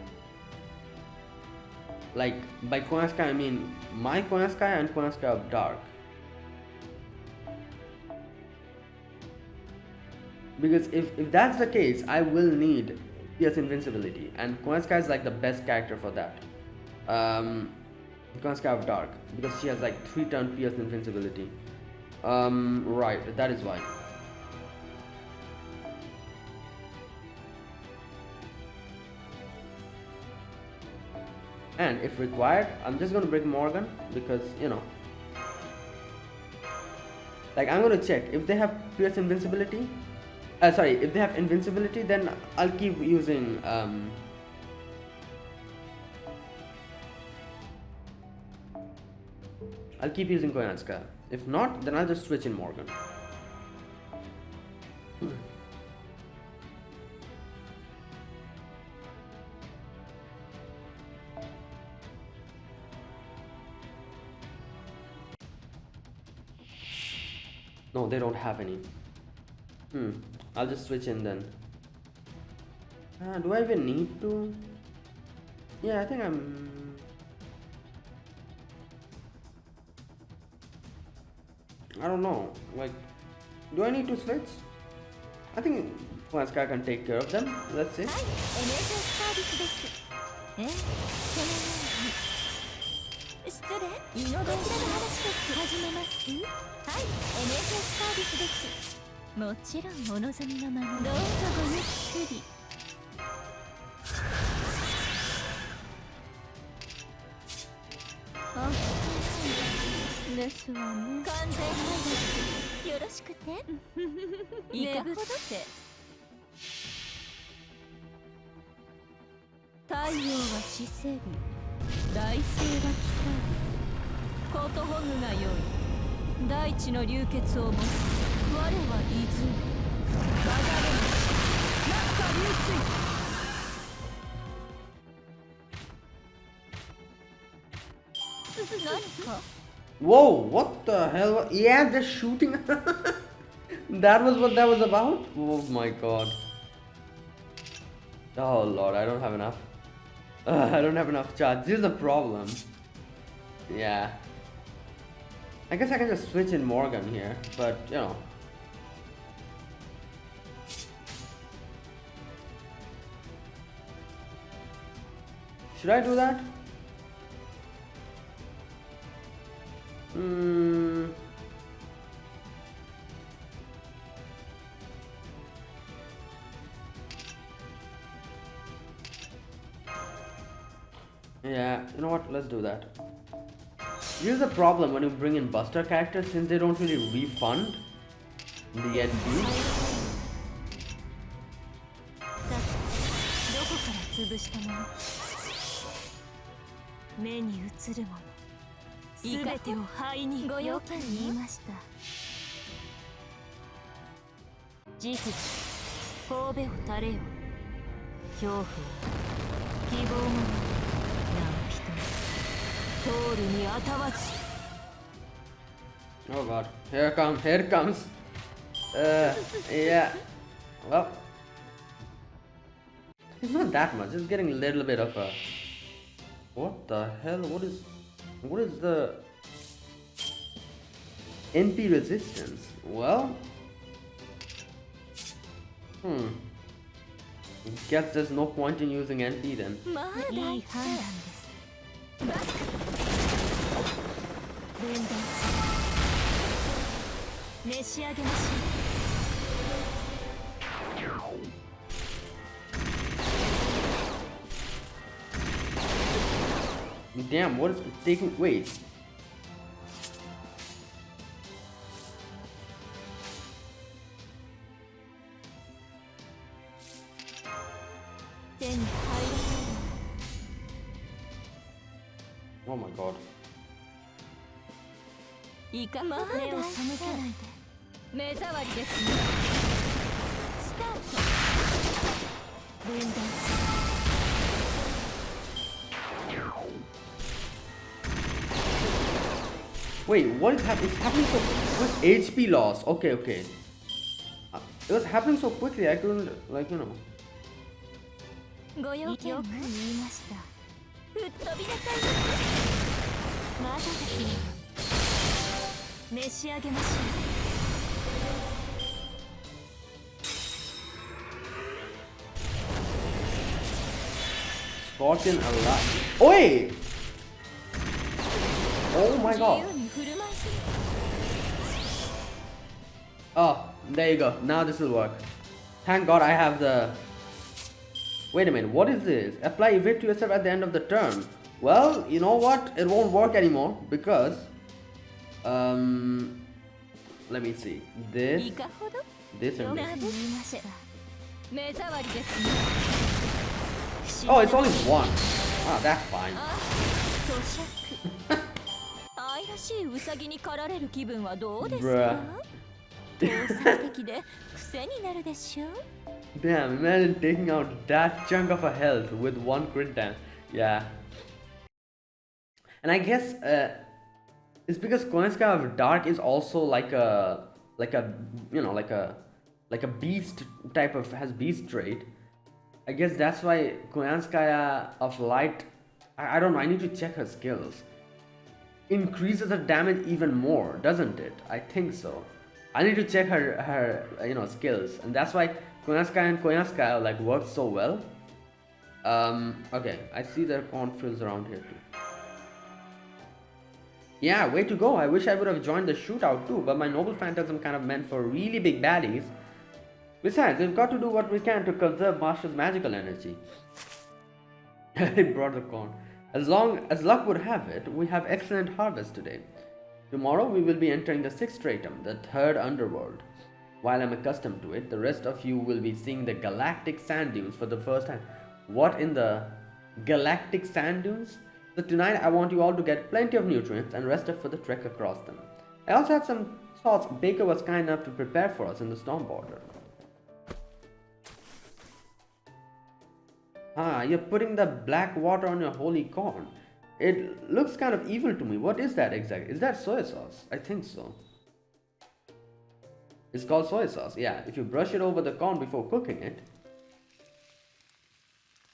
Like by Koyanskaya, I mean my Koyanskaya and Koyanskaya of Dark. Because if that's the case, I will need PS Invincibility, and Koyanskaya is like the best character for that. Koyanskaya of Dark, because she has like 3-turn PS Invincibility. Right, that is why. And if required, I'm just gonna break Morgan because you know. Like I'm gonna check if they have PS Invincibility. Sorry, if they have invincibility, then I'll keep using Koyanskaya. If not, then I'll just switch in Morgan. No, they don't have any. I'll just switch in then. Do I even need to? Yeah, I think I don't know. Like, do I need to switch? I think Koyanskaya can take care of them. Let's see. Whoa, what the hell? Yeah, they're shooting. That was what that was about? Oh my god. Oh lord, I don't have enough. I don't have enough charge. This is the problem. Yeah. I guess I can just switch in Morgan here, but you know. Should I do that? Yeah, you know what? Let's do that. Here's the problem when you bring in Buster characters, since they don't really refund the NP. どこから潰したもの目に映るものすべてを灰にご用件言いました事実神戸を垂れよ恐怖を希望も何人通るにあたわず Oh god, here it comes. Yeah. Well, it's not that much. It's getting a little bit of a. What the hell? What is the NP resistance? Well, guess there's no point in using NP then. まだいい判断です分断召し上げましょう Damn, what is it taking? Wait. Oh my god. いかまだ目を背けないで目障りですねスタート分断 Wait, what is happening? It's happening so with HP loss. Okay, okay. It was happening so quickly. I couldn't, like, you know. ご用件よく言いました吹っ飛びなさいまだですね召し上げましょう Scorpion alive. Oi! Oh my god. Oh, there you go. Now this will work. Thank god I have the... Wait a minute, what is this? Apply evade to yourself at the end of the turn. Well, you know what? It won't work anymore because... Let me see. This and this. Oh, it's only one. Ah, that's fine. 愛らしいウサギに狩られる気分はどうですか Bruh. 盗作的で癖になるでしょ Damn, imagine taking out that chunk of a health with one crit damage. Yeah. And I guess it's because Koenska of Dark is also like a you know like a beast type of has beast trait. I guess that's why Koyanskaya of Light, I don't know, I need to check her skills. Increases her damage even more, doesn't it? I think so. I need to check her you know skills, and that's why Koyanskaya and Koyanskaya like work so well. Okay, I see there are cornfields around here too. Yeah, way to go. I wish I would have joined the shootout too, but my noble phantasm kind of meant for really big baddies. Besides, we've got to do what we can to conserve Master's magical energy. He brought the corn. As long as luck would have it, we have excellent harvest today. Tomorrow we will be entering the 6th stratum, the 3rd underworld. While I'm accustomed to it, the rest of you will be seeing the galactic sand dunes for the first time. What in the galactic sand dunes? So tonight I want you all to get plenty of nutrients and rest up for the trek across them. I also have some thoughts Baker was kind enough to prepare for us in the storm border. Ah, you're putting the black water on your holy corn. It looks kind of evil to me. What is that exactly? Is that soy sauce? I think so. It's called soy sauce. Yeah, if you brush it over the corn before cooking it.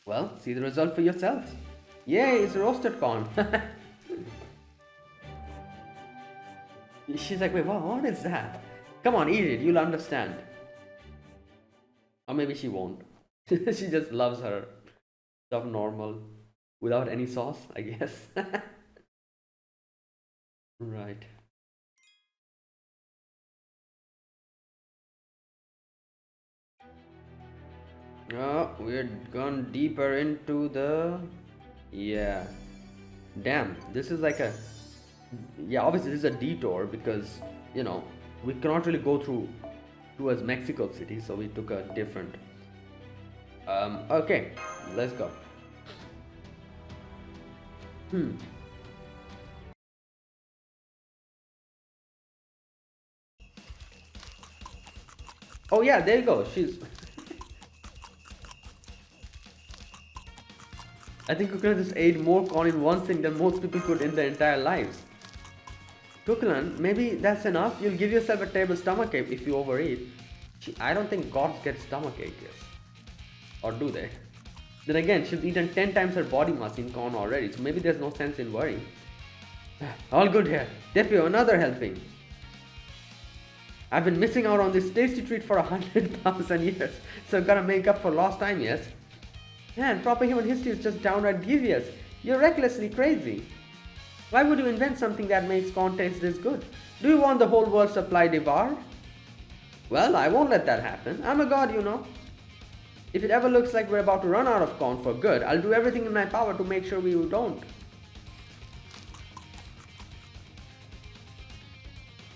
Well, see the result for yourselves. Yay, it's roasted corn. She's like, wait, what is that? Come on, eat it. You'll understand. Or maybe she won't. She just loves her stuff normal. Without any sauce, I guess. Right. Oh, we're gone deeper into the... Yeah. Damn, this is like a... Yeah, obviously this is a detour because, you know, we cannot really go through towards Mexico City, so we took a different... Okay, let's go. Oh yeah, there you go, she's... I think Kukulcan just ate more corn in one sitting than most people could in their entire lives. Kukulcan, maybe that's enough. You'll give yourself a terrible stomachache if you overeat. I don't think gods get stomachache, yes. Or do they? Then again, she's eaten 10 times her body mass in corn already, so maybe there's no sense in worrying. All good here. Tepeu, another helping. I've been missing out on this tasty treat for 100,000 years, so I've gotta make up for lost time, yes? Man, proper human history is just downright devious. You're recklessly crazy. Why would you invent something that makes corn taste this good? Do you want the whole world's supply devoured? Well, I won't let that happen. I'm a god, you know. If it ever looks like we're about to run out of corn for good, I'll do everything in my power to make sure we don't.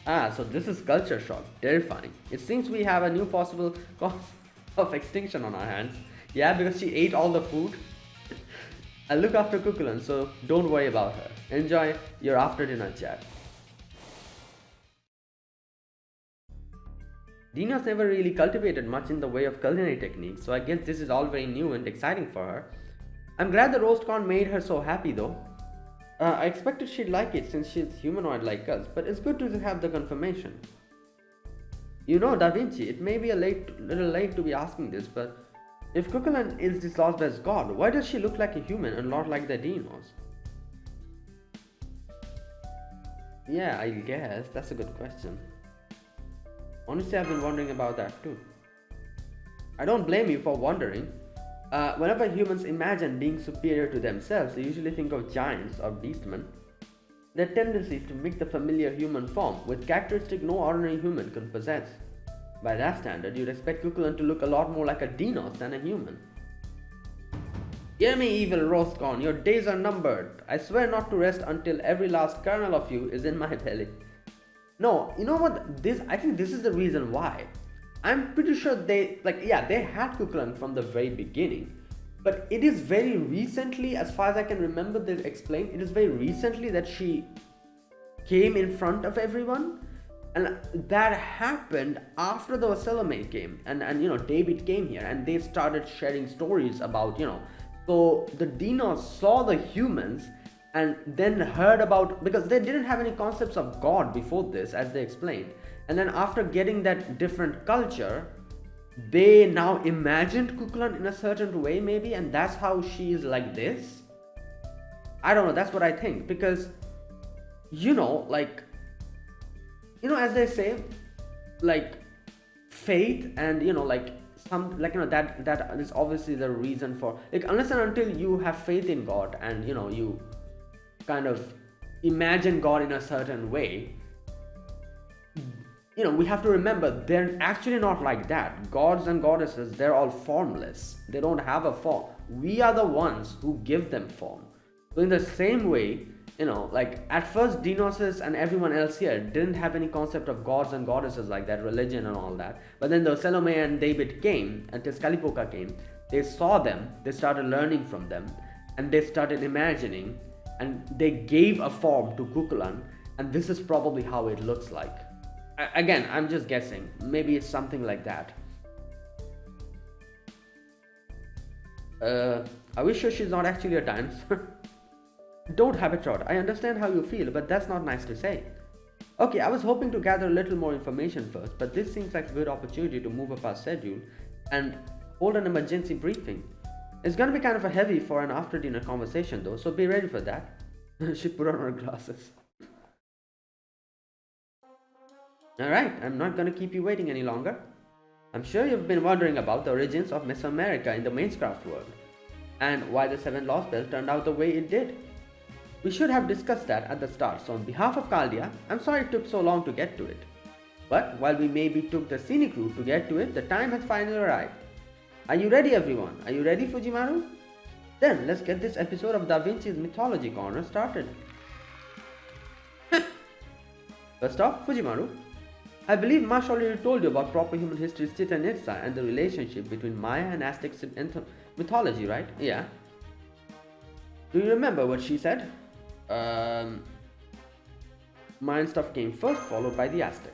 Ah, so this is culture shock. Terrifying. It seems we have a new possible cause of extinction on our hands. Yeah, because she ate all the food. I'll look after Kukulcan, so don't worry about her. Enjoy your after dinner chat. Deinos never really cultivated much in the way of culinary techniques, so I guess this is all very new and exciting for her. I'm glad the roast corn made her so happy though. I expected she'd like it since she's humanoid like us, but it's good to have the confirmation. You know, Da Vinci, it may be a little late to be asking this, but if Kukulcan is this Lostbelt's god, why does she look like a human and not like the Deinos? Yeah, I guess that's a good question. Honestly, I've been wondering about that too. I don't blame you for wondering. Whenever humans imagine being superior to themselves, they usually think of giants or beastmen. Their tendency is to mix the familiar human form with characteristics no ordinary human can possess. By that standard, you'd expect Kukulcan to look a lot more like a Deinos than a human. Hear me, evil roast corn, your days are numbered. I swear not to rest until every last kernel of you is in my belly. No, you know what? I think this is the reason why. I'm pretty sure they had Kukulcan from the very beginning. But it is very recently, as far as I can remember, they explained, it is very recently that she came in front of everyone. And that happened after the Salome came and David came here and they started sharing stories about, so the Deinos saw the humans and then heard about, because they didn't have any concepts of God before this, as they explained. And then after getting that different culture, they now imagined Kukulcan in a certain way maybe, and that's how she is like this. I don't know, that's what I think, because as they say, like faith and that is obviously the reason for, like, unless and until you have faith in God and you kind of imagine God in a certain way, we have to remember they're actually not like that. Gods and goddesses, they're all formless. They don't have a form. We are the ones who give them form. So in the same way, at first Deinos and everyone else here didn't have any concept of gods and goddesses like that, religion and all that. But then the Salome and David came, and Tezcatlipoca came. They saw them, they started learning from them, and they started imagining, and they gave a form to Kukulcan, and this is probably how it looks like. Again, I'm just guessing. Maybe it's something like that. Are we sure she's not actually a dinosaur? Don't have a trot. I understand how you feel, but that's not nice to say. Okay, I was hoping to gather a little more information first, but this seems like a good opportunity to move up our schedule and hold an emergency briefing. It's gonna be kind of a heavy for an after dinner conversation though, so be ready for that. She put on her glasses. Alright, I'm not gonna keep you waiting any longer. I'm sure you've been wondering about the origins of Mesoamerica in the Minecraft world, and why the 7 Lostbelt turned out the way it did. We should have discussed that at the start, so on behalf of Caldia, I'm sorry it took so long to get to it. But while we maybe took the scenic route to get to it, the time has finally arrived. Are you ready, everyone? Are you ready, Fujimaru? Then let's get this episode of Da Vinci's Mythology Corner started. First off, Fujimaru. I believe Mash already told you about proper human history's Chichen Itza and the relationship between Maya and Aztec mythology, right? Yeah. Do you remember what she said? Mayan stuff came first, followed by the Aztec.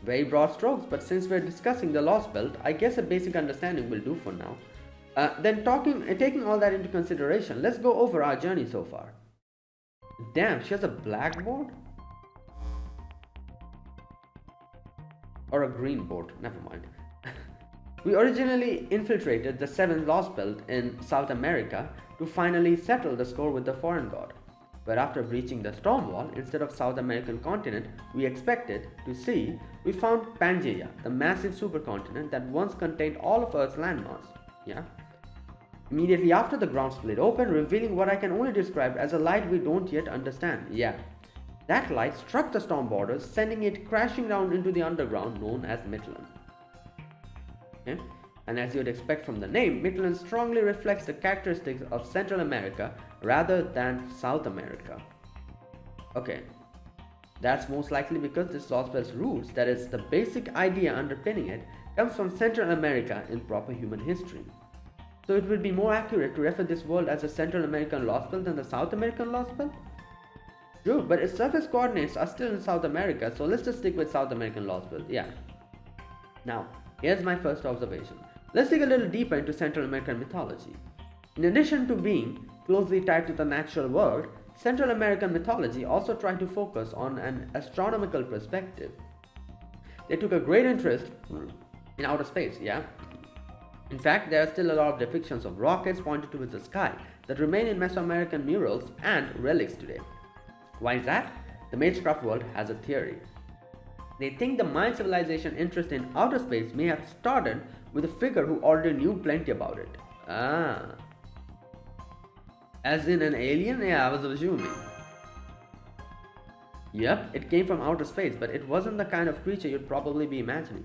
Very broad strokes, but since we're discussing the Lostbelt, I guess a basic understanding will do for now. Then taking all that into consideration, let's go over our journey so far. Damn, she has a blackboard? Or a green board, never mind. We originally infiltrated the 7th Lostbelt in South America to finally settle the score with the foreign god. But after breaching the storm wall, instead of South American continent we expected to see, we found Pangaea, the massive supercontinent that once contained all of Earth's landmass. Yeah. Immediately after, the ground split open, revealing what I can only describe as a light we don't yet understand. Yeah. That light struck the storm borders, sending it crashing down into the underground known as Mictlan. Okay? And as you'd expect from the name, Mictlan strongly reflects the characteristics of Central America rather than South America. Okay, that's most likely because this Lostbelt's roots, that is, the basic idea underpinning it, comes from Central America in proper human history. So it would be more accurate to refer this world as a Central American Lostbelt than the South American Lostbelt? True, but its surface coordinates are still in South America, so let's just stick with South American Lostbelt, yeah. Now, here's my first observation. Let's dig a little deeper into Central American mythology. In addition to being closely tied to the natural world, Central American mythology also tried to focus on an astronomical perspective. They took a great interest in outer space, yeah? In fact, there are still a lot of depictions of rockets pointed towards the sky that remain in Mesoamerican murals and relics today. Why is that? The Magecraft world has a theory. They think the Mayan civilization interest in outer space may have started with a figure who already knew plenty about it. Ah. As in an alien? Yeah, I was assuming. Yep, it came from outer space, but it wasn't the kind of creature you'd probably be imagining.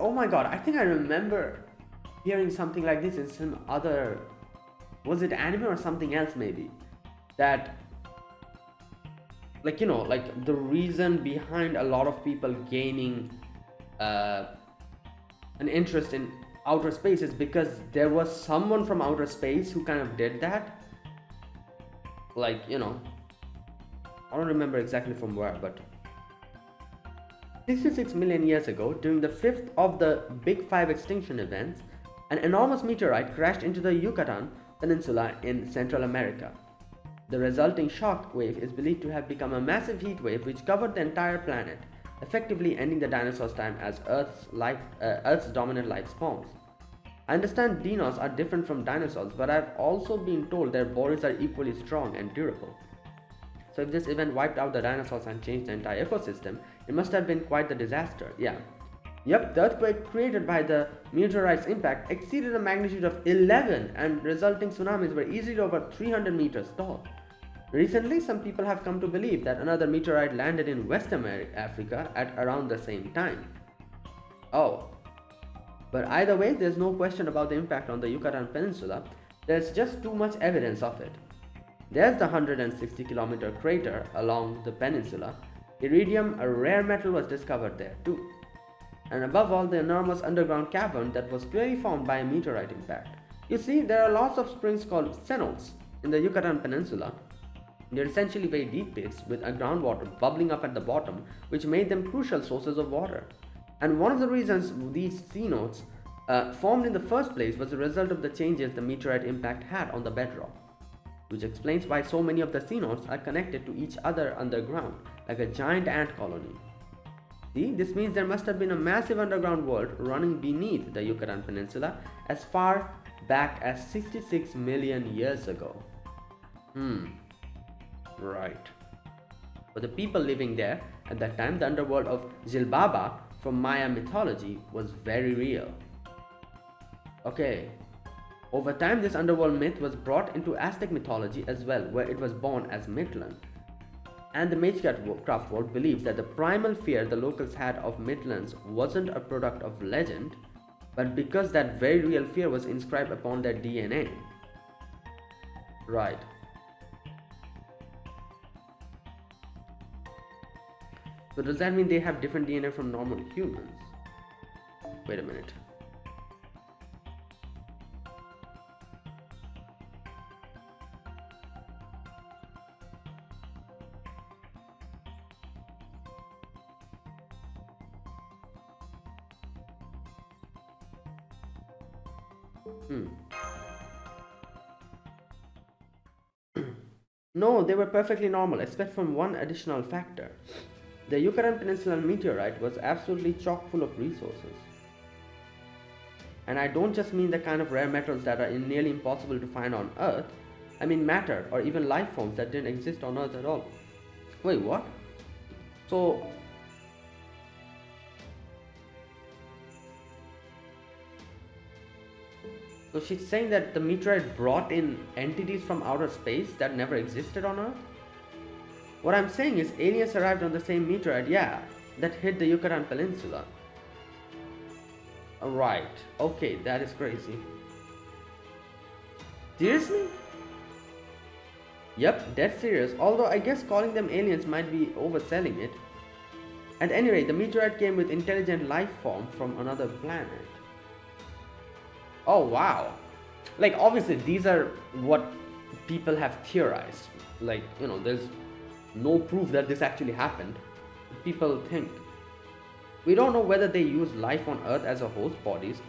Oh my god, I think I remember hearing something like this in some other... Was it anime or something else maybe? That... Like, you know, like the reason behind a lot of people gaining an interest in outer space is because there was someone from outer space who kind of did that. Like, you know, I don't remember exactly from where, but 66 million years ago, during the 5th of the Big Five extinction events, an enormous meteorite crashed into the Yucatan Peninsula in Central America. The resulting shock wave is believed to have become a massive heat wave which covered the entire planet, effectively ending the dinosaurs' time as Earth's dominant life forms. I understand Deinos are different from dinosaurs, but I've also been told their bodies are equally strong and durable. So if this event wiped out the dinosaurs and changed the entire ecosystem, it must have been quite the disaster, yeah. Yep, the earthquake created by the meteorite's impact exceeded a magnitude of 11 and resulting tsunamis were easily over 300 meters tall. Recently, some people have come to believe that another meteorite landed in West Africa at around the same time. Oh. But either way, there's no question about the impact on the Yucatan Peninsula. There's just too much evidence of it. There's the 160-kilometer crater along the peninsula. Iridium, a rare metal, was discovered there too. And above all, the enormous underground cavern that was clearly formed by a meteorite impact. You see, there are lots of springs called cenotes in the Yucatan Peninsula. They're essentially very deep pits with groundwater bubbling up at the bottom, which made them crucial sources of water. And one of the reasons these cenotes formed in the first place was a result of the changes the meteorite impact had on the bedrock, which explains why so many of the cenotes are connected to each other underground, like a giant ant colony. See, this means there must have been a massive underground world running beneath the Yucatan Peninsula as far back as 66 million years ago. Right. For the people living there at that time, the underworld of Xilbaba from Maya mythology was very real. Okay. Over time, this underworld myth was brought into Aztec mythology as well, where it was born as Mictlan. And the Magecraft world believes that the primal fear the locals had of Mictlans wasn't a product of legend, but because that very real fear was inscribed upon their DNA. Right. So does that mean they have different DNA from normal humans? Wait a minute. No, they were perfectly normal, except from one additional factor. The Yucatan Peninsula meteorite was absolutely chock full of resources. And I don't just mean the kind of rare metals that are nearly impossible to find on Earth. I mean matter, or even life forms that didn't exist on Earth at all. Wait, what? So she's saying that the meteorite brought in entities from outer space that never existed on Earth? What I'm saying is aliens arrived on the same meteorite, yeah, that hit the Yucatan Peninsula. Right, okay, that is crazy. Seriously? Yep, dead serious, although I guess calling them aliens might be overselling it. At any rate, the meteorite came with intelligent life form from another planet. Oh wow. Like obviously these are what people have theorized. Like, you know, there's no proof that this actually happened. People think. We don't know whether they use life on Earth as a host bodies,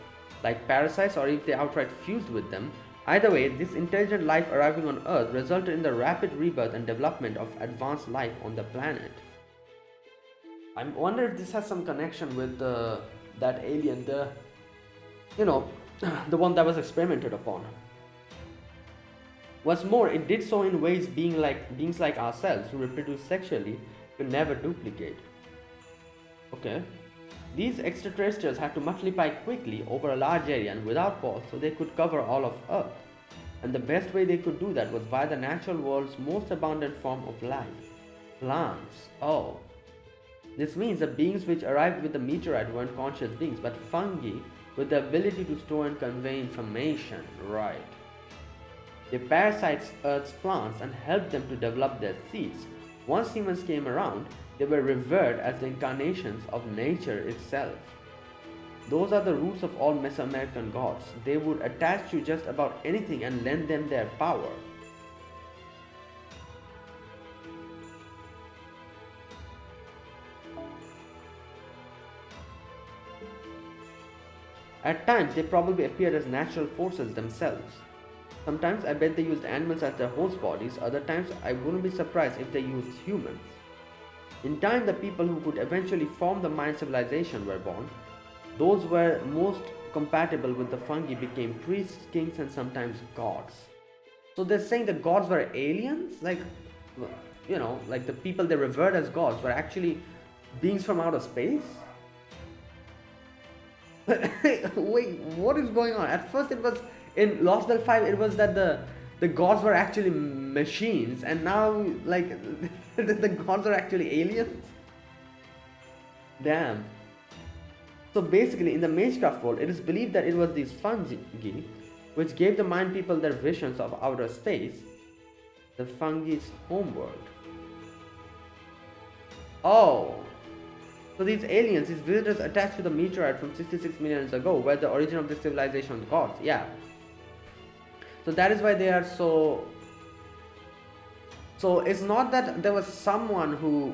like parasites, or if they outright fused with them. Either way, this intelligent life arriving on Earth resulted in the rapid rebirth and development of advanced life on the planet. I wonder if this has some connection with that alien, the one that was experimented upon. What's more, it did so in ways beings like ourselves who reproduce sexually could never duplicate. Okay. These extraterrestrials had to multiply quickly over a large area and without pause so they could cover all of Earth. And the best way they could do that was via the natural world's most abundant form of life, plants. Oh. This means the beings which arrived with the meteorite weren't conscious beings but fungi with the ability to store and convey information. Right. They parasite Earth's plants and helped them to develop their seeds. Once humans came around, they were revered as the incarnations of nature itself. Those are the roots of all Mesoamerican gods. They would attach to just about anything and lend them their power. At times, they probably appeared as natural forces themselves. Sometimes I bet they used animals as their host bodies, other times I wouldn't be surprised if they used humans. In time, the people who could eventually form the Mayan civilization were born. Those were most compatible with the fungi became priests, kings, and sometimes gods. So they're saying the gods were aliens? Like the people they revered as gods were actually beings from outer space? Wait, what is going on? At first it was, in Lostbelt 5, it was that the gods were actually machines, and now, like, the gods are actually aliens? Damn. So basically, in the Magecraft world, it is believed that it was these fungi which gave the Mayan people their visions of outer space, the fungi's homeworld. Oh. So these aliens, these visitors attached to the meteorite from 66 million years ago, were the origin of this civilization's gods. Yeah. So that is why they are so... So it's not that there was someone who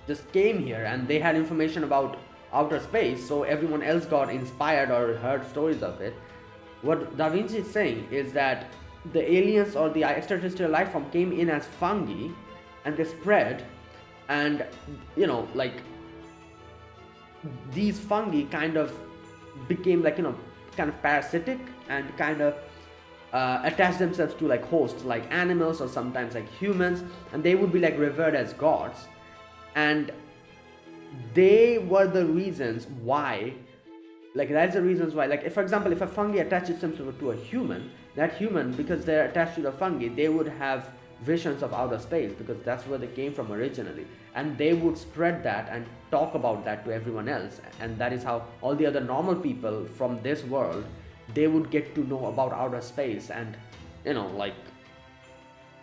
just came here and they had information about outer space, so everyone else got inspired or heard stories of it. What Da Vinci is saying is that the aliens or the extraterrestrial life form came in as fungi and they spread, and these fungi kind of became kind of parasitic and kind of attach themselves to like hosts like animals or sometimes like humans, and they would be like revered as gods, and they were the reasons why, like that's the reasons why, like if for example if a fungi attaches themselves to a human, that human, because they're attached to the fungi, they would have visions of outer space, because that's where they came from originally, and they would spread that and talk about that to everyone else, and that is how all the other normal people from this world, they would get to know about outer space, and like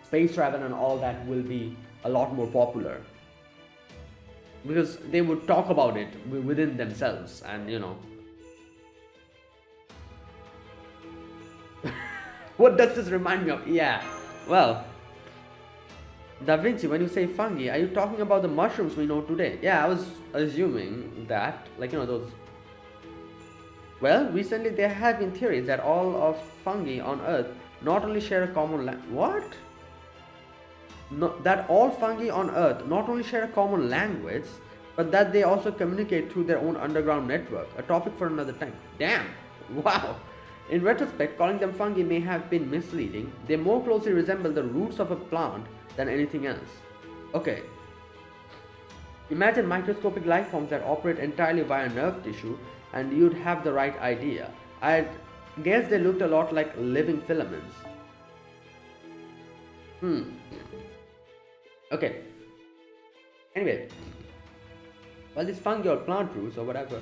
space travel and all that will be a lot more popular, because they would talk about it within themselves. And what does this remind me of? Yeah, well, Da Vinci, when you say fungi, are you talking about the mushrooms we know today? Yeah, I was assuming that, those. Well, recently there have been theories that all of fungi on Earth not only share a common what? No, that all fungi on Earth not only share a common language, but that they also communicate through their own underground network. A topic for another time. Damn! Wow! In retrospect, calling them fungi may have been misleading. They more closely resemble the roots of a plant than anything else. Okay. Imagine microscopic life forms that operate entirely via nerve tissue, and you'd have the right idea. I guess they looked a lot like living filaments. Okay. Anyway, well, these fungi or plant roots or whatever,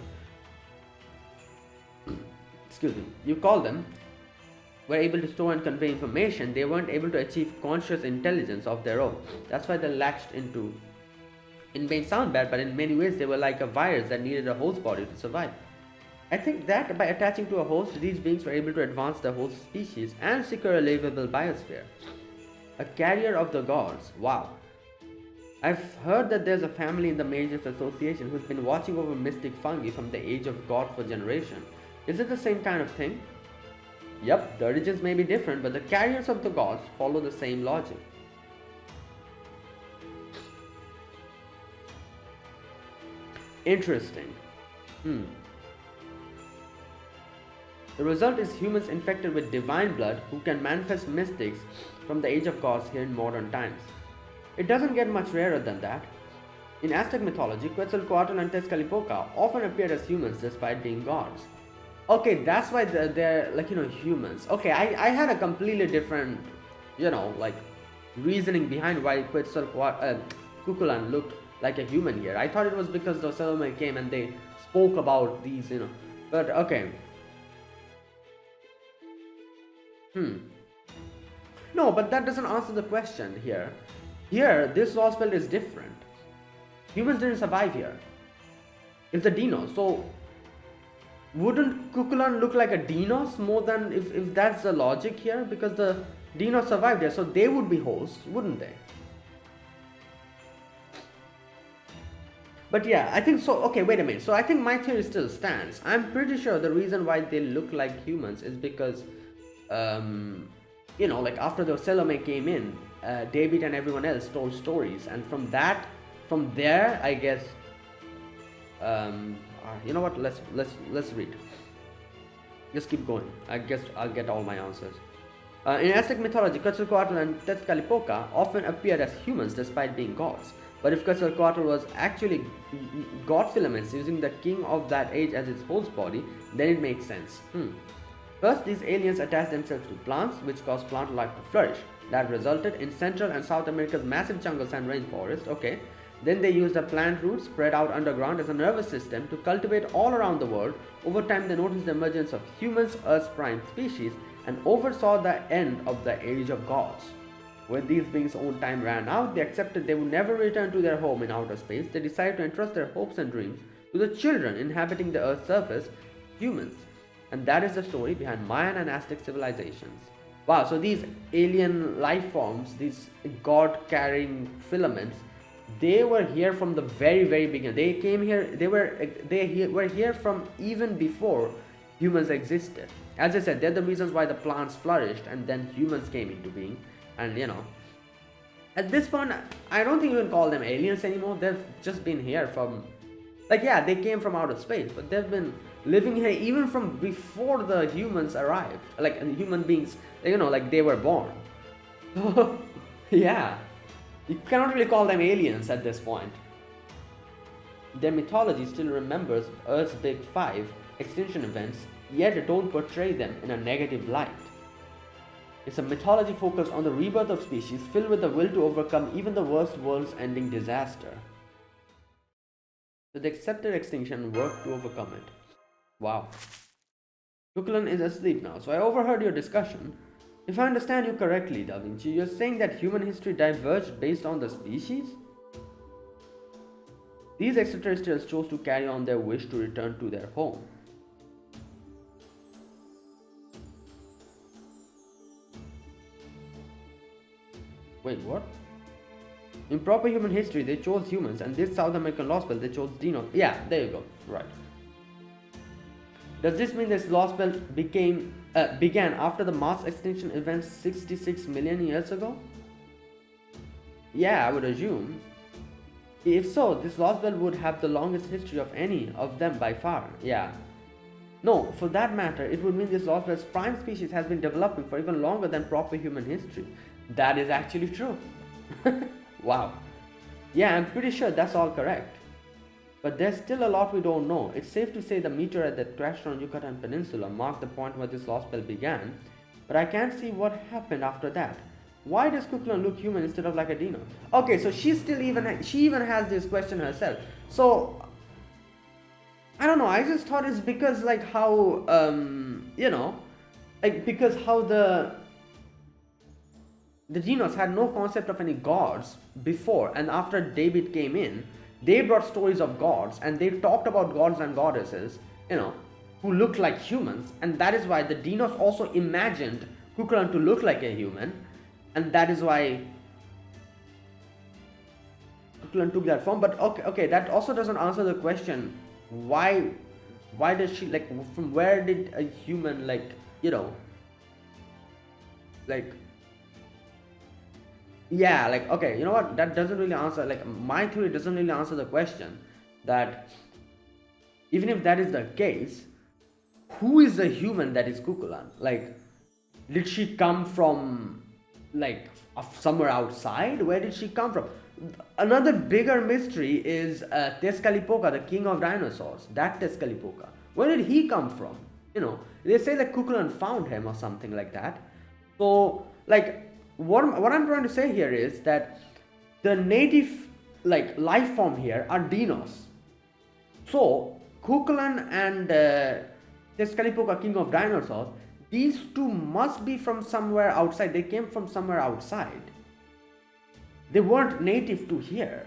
excuse me, you call them, were able to store and convey information, they weren't able to achieve conscious intelligence of their own. That's why they latched into. It may sound bad, but in many ways they were like a virus that needed a host body to survive. I think that by attaching to a host, these beings were able to advance the host species and secure a livable biosphere. A carrier of the gods. Wow. I've heard that there's a family in the Mages Association who's been watching over mystic fungi from the age of God for generations. Is it the same kind of thing? Yep, the origins may be different, but the carriers of the gods follow the same logic. Interesting. The result is humans infected with divine blood who can manifest mystics from the age of gods here in modern times. It doesn't get much rarer than that. In Aztec mythology, Quetzalcoatl and Tezcatlipoca often appeared as humans despite being gods. Okay, that's why they're humans. Okay, I had a completely different, reasoning behind why Kukulcan looked like a human here. I thought it was because the Salome came and they spoke about these, but okay. No, but that doesn't answer the question here. Here, this Lostbelt is different. Humans didn't survive here. It's the Deinos. So, wouldn't Kukulcan look like a Deinos more than if that's the logic here? Because the Deinos survived here, so they would be hosts, wouldn't they? But yeah, I think so. Okay, wait a minute. So I think my theory still stands. I'm pretty sure the reason why they look like humans is because, after the Salome came in, David and everyone else told stories, and from there, I guess, you know what? Let's read. Just keep going. I guess I'll get all my answers. In Aztec mythology, Quetzalcoatl and Tezcatlipoca often appeared as humans despite being gods. But if Quetzalcoatl was actually god filaments using the king of that age as its host body, then it makes sense. First, these aliens attached themselves to plants, which caused plant life to flourish. That resulted in Central and South America's massive jungles and rainforest. Okay. Then they used the plant roots spread out underground as a nervous system to cultivate all around the world. Over time, they noticed the emergence of humans, Earth's prime species, and oversaw the end of the Age of Gods. When these beings' own time ran out, they accepted they would never return to their home in outer space. They decided to entrust their hopes and dreams to the children inhabiting the Earth's surface, humans. And that is the story behind Mayan and Aztec civilizations. Wow, so these alien life forms, these god-carrying filaments, they were here from the very, very beginning. They came here, they were here from even before humans existed. As I said, they're the reasons why the plants flourished and then humans came into being. And at this point, I don't think you can call them aliens anymore. They've just been here from, they came from outer space, but they've been living here even from before the humans arrived. Human beings, they were born. Yeah. You cannot really call them aliens at this point. Their mythology still remembers Earth's Big Five extinction events, yet don't portray them in a negative light. It's a mythology focused on the rebirth of species, filled with the will to overcome even the worst world's-ending disaster. So they accepted extinction and worked to overcome it. Wow. Kukulcan is asleep now, so I overheard your discussion. If I understand you correctly, Da Vinci, you're saying that human history diverged based on the species? These extraterrestrials chose to carry on their wish to return to their home. Wait, what? In proper human history, they chose humans, and this South American Lostbelt, they chose Deinos. Yeah, there you go. Right. Does this mean this Lostbelt began after the mass extinction event 66 million years ago? Yeah, I would assume. If so, this Lostbelt would have the longest history of any of them by far. Yeah. No, for that matter, it would mean this Lostbelt's prime species has been developing for even longer than proper human history. That is actually true. Wow. Yeah, I'm pretty sure that's all correct. But there's still a lot we don't know. It's safe to say the meteorite that crashed on Yucatan Peninsula marked the point where this Lostbelt began, but I can't see what happened after that. Why does Kukulcan look human instead of like a Deinos? Okay, so she even has this question herself. So I don't know, I just thought it's because like how because how the Deinos had no concept of any gods before, and after David came in, they brought stories of gods and they talked about gods and goddesses, who looked like humans, and that is why the Deinos also imagined Kukulcan to look like a human, and that is why Kukulcan took that form. But okay, that also doesn't answer the question. Why does she, like, from where did a human, yeah, like, okay, you know what, that doesn't really answer, like, my theory doesn't really answer the question that even if that is the case, who is the human that is Kukulcan? Like, did she come from, like, somewhere outside? Where did she come from? Another bigger mystery is Tezcatlipoca, the king of dinosaurs. That Tezcatlipoca, where did he come from? They say that Kukulcan found him or something like that. So, like, what I'm trying to say here is that the native, like, life form here are Deinos. So Kukulcan and Tezcatlipoca, king of dinosaurs, these two must be from somewhere outside. They came from somewhere outside. They weren't native to here.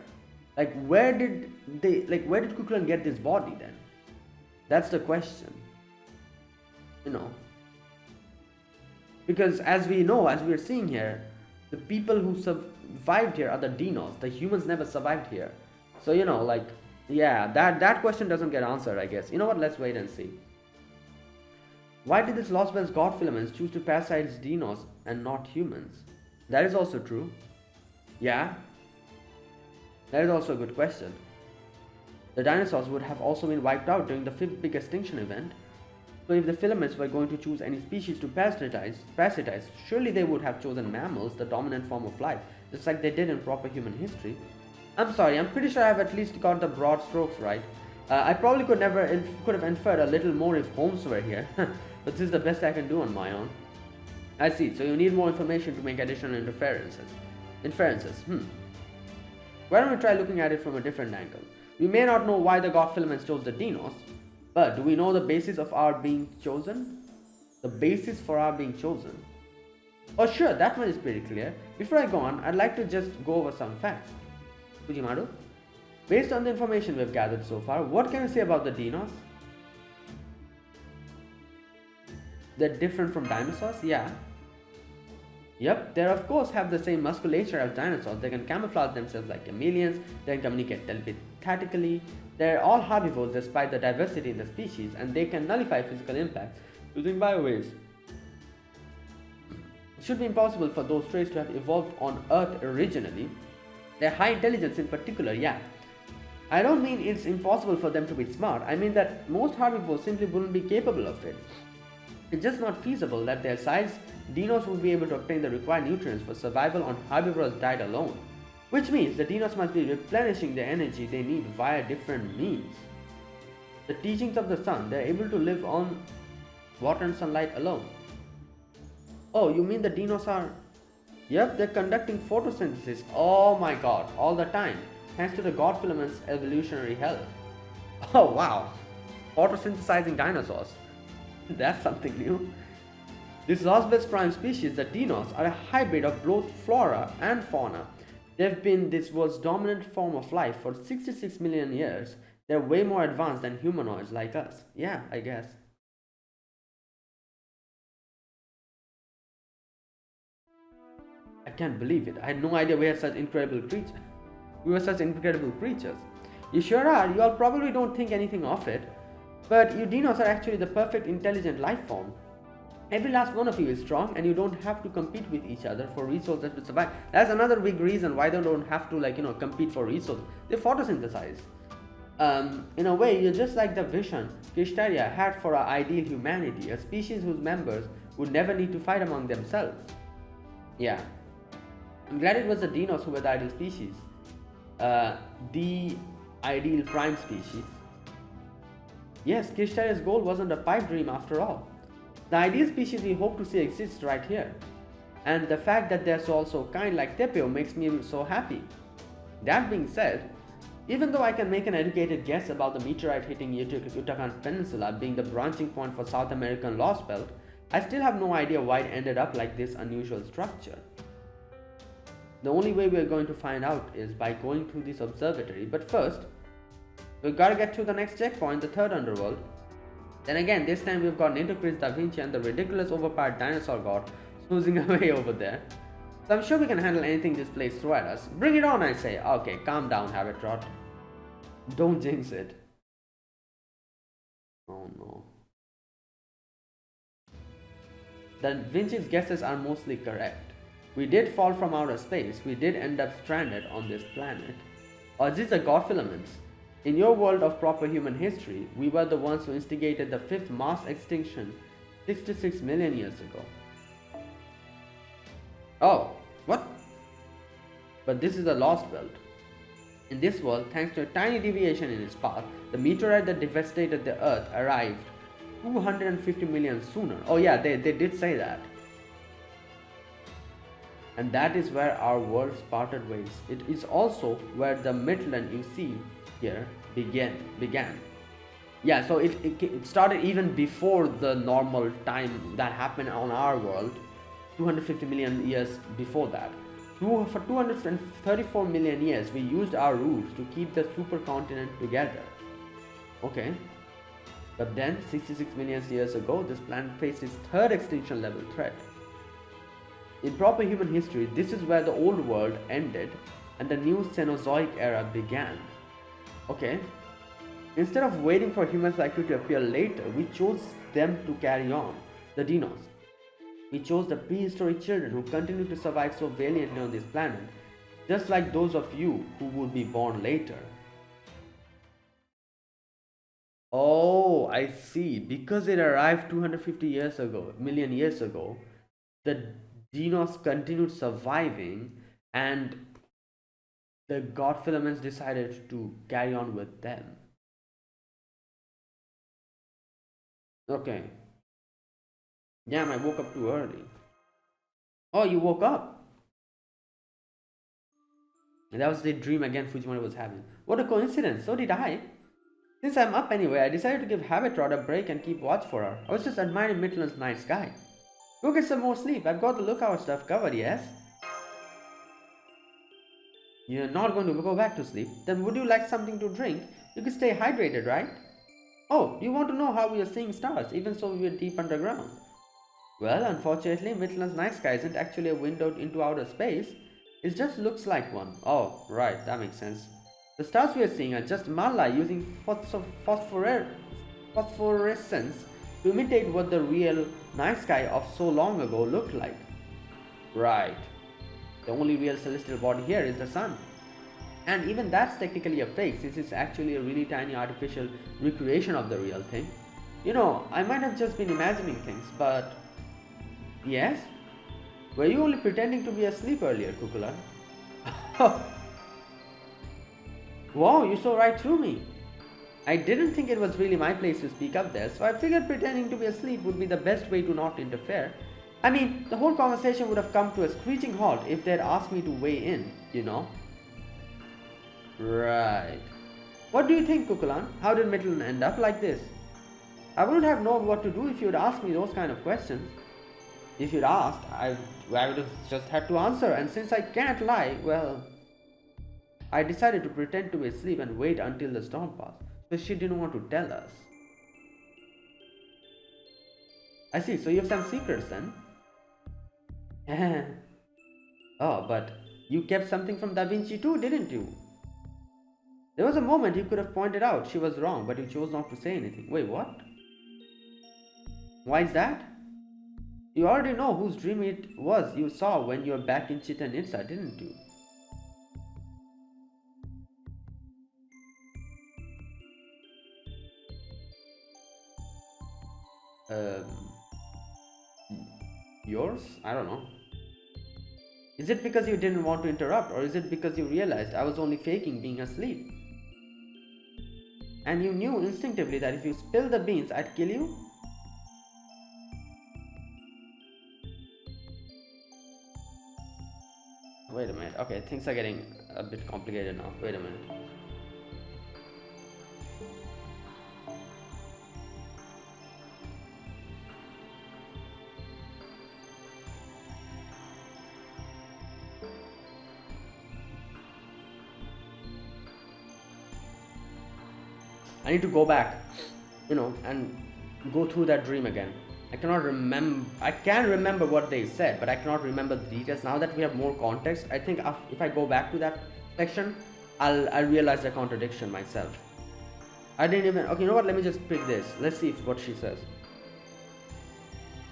Like, where did Kukulcan get this body then? That's the question. Because as we know, as we're seeing here, the people who survived here are the Deinos. The humans never survived here. So, yeah, that question doesn't get answered, I guess. You know what, let's wait and see. Why did this Lostbelt's god filaments choose to parasite Deinos and not humans? That is also true. Yeah, that is also a good question. The dinosaurs would have also been wiped out during the 5th big extinction event. So if the filaments were going to choose any species to parasitize, surely they would have chosen mammals, the dominant form of life, just like they did in proper human history. I'm sorry, I'm pretty sure I've at least got the broad strokes right. I probably could have inferred a little more if Holmes were here, but this is the best I can do on my own. I see, so you need more information to make additional inferences. Why don't we try looking at it from a different angle? We may not know why the god filaments chose the Deinos, but do we know the basis of our being chosen? The basis for our being chosen? Oh sure, that one is pretty clear. Before I go on, I'd like to just go over some facts. Fujimaru, based on the information we've gathered so far, what can you say about the Deinos? They're different from dinosaurs? Yeah. Yep, they of course have the same musculature as dinosaurs. They can camouflage themselves like chameleons, they can communicate telepathically. They're all herbivores despite the diversity in the species, and they can nullify physical impacts using biowaves. It should be impossible for those traits to have evolved on Earth originally. Their high intelligence in particular, yeah. I don't mean it's impossible for them to be smart, I mean that most herbivores simply wouldn't be capable of it. It's just not feasible that their size, Deinos would be able to obtain the required nutrients for survival on herbivorous diet alone. Which means the Deinos must be replenishing the energy they need via different means. The teachings of the sun, they are able to live on water and sunlight alone. Oh, you mean the Deinos are... Yep, they're conducting photosynthesis, oh my god, all the time, thanks to the god filament's evolutionary help. Oh wow, photosynthesizing dinosaurs. That's something new. This Lostbelt prime species, the Deinos, are a hybrid of both flora and fauna. They've been this world's dominant form of life for 66 million years. They're way more advanced than humanoids like us. Yeah, I guess. I can't believe it. I had no idea we had such incredible creatures. We were such incredible creatures. You sure are. You all probably don't think anything of it. But you Deinos are actually the perfect intelligent life form. Every last one of you is strong and you don't have to compete with each other for resources to survive. That's another big reason why they don't have to compete for resources. They photosynthesize. In a way, you're just like the vision Kristaria had for our ideal humanity, a species whose members would never need to fight among themselves. Yeah. I'm glad it was the Deinos who were the ideal species. The ideal prime species. Yes, Kristaria's goal wasn't a pipe dream after all. The ideal species we hope to see exists right here. And the fact that they're also kind like Tepeu makes me so happy. That being said, even though I can make an educated guess about the meteorite hitting Kukulcan Peninsula being the branching point for South American Lostbelt, I still have no idea why it ended up like this unusual structure. The only way we're going to find out is by going through this observatory, but first, we've got to get to the next checkpoint, the third underworld. Then again, this time we've got Ninto Chris Da Vinci and the ridiculous overpowered dinosaur god snoozing away over there. So I'm sure we can handle anything this place throws at us. Bring it on, I say. Okay, calm down, Habitrot. Don't jinx it. Oh no. Da Vinci's guesses are mostly correct. We did fall from outer space. We did end up stranded on this planet. Or is this the god filaments? In your world of proper human history, we were the ones who instigated the 5th mass extinction 66 million years ago. Oh, what? But this is the Lostbelt. In this world, thanks to a tiny deviation in its path, the meteorite that devastated the Earth arrived 250 million sooner. Oh yeah, they did say that. And that is where our worlds parted ways. It is also where the Mictlan you see here began. Yeah, so it started even before the normal time that happened on our world, 250 million years before that. For 234 million years, we used our roots to keep the supercontinent together. Okay. But then, 66 million years ago, this planet faced its third extinction level threat. In proper human history, this is where the old world ended and the new Cenozoic era began. Okay. Instead of waiting for humans like you to appear later, we chose them to carry on, the Deinos. We chose the prehistoric children who continue to survive so valiantly on this planet, just like those of you who would be born later. Oh, I see. Because it arrived 250 million years ago, the Deinos continued surviving and the god filaments decided to carry on with them. Okay. Damn, I woke up too early. Oh, you woke up? And that was the dream again Fujimori was having. What a coincidence, so did I. Since I'm up anyway, I decided to give Habitrot a break and keep watch for her. I was just admiring Mictlan's night sky. Go get some more sleep, I've got the lookout stuff covered, yes? You're not going to go back to sleep? Then would you like something to drink? You could stay hydrated, right? Oh, you want to know how we are seeing stars, even so we are deep underground? Well, unfortunately, Mictlan's night sky isn't actually a window into outer space. It just looks like one. Oh, right, that makes sense. The stars we are seeing are just mala using phosphorescence to imitate what the real night sky of so long ago looked like. Right. The only real celestial body here is the sun. And even that's technically a fake, since it's actually a really tiny artificial recreation of the real thing. You know, I might have just been imagining things, but... Yes? Were you only pretending to be asleep earlier, Kukulcan? Wow, you saw right through me. I didn't think it was really my place to speak up there, so I figured pretending to be asleep would be the best way to not interfere. I mean, the whole conversation would have come to a screeching halt if they had asked me to weigh in, you know? Right. What do you think, Kukulcan? How did Mictlan end up like this? I wouldn't have known what to do if you'd asked me those kind of questions. If you'd asked, I would have just had to answer, and since I can't lie, well, I decided to pretend to be asleep and wait until the storm passed, because she didn't want to tell us. I see, so you have some secrets then? Oh, but you kept something from Da Vinci too, didn't you? There was a moment you could have pointed out she was wrong, but you chose not to say anything. Wait, what? Why is that? You already know whose dream it was you saw when you were back in Chichen Itza, didn't you? Yours? I don't know. Is it because you didn't want to interrupt, or is it because you realized I was only faking being asleep? And you knew instinctively that if you spilled the beans, I'd kill you? Wait a minute. Okay, things are getting a bit complicated now. Wait a minute. I need to go back, and go through that dream again. I can remember what they said, but I cannot remember the details. Now that we have more context, I think if I go back to that section, I'll realize the contradiction myself. I didn't even, okay, you know what, let me just pick this. Let's see what she says.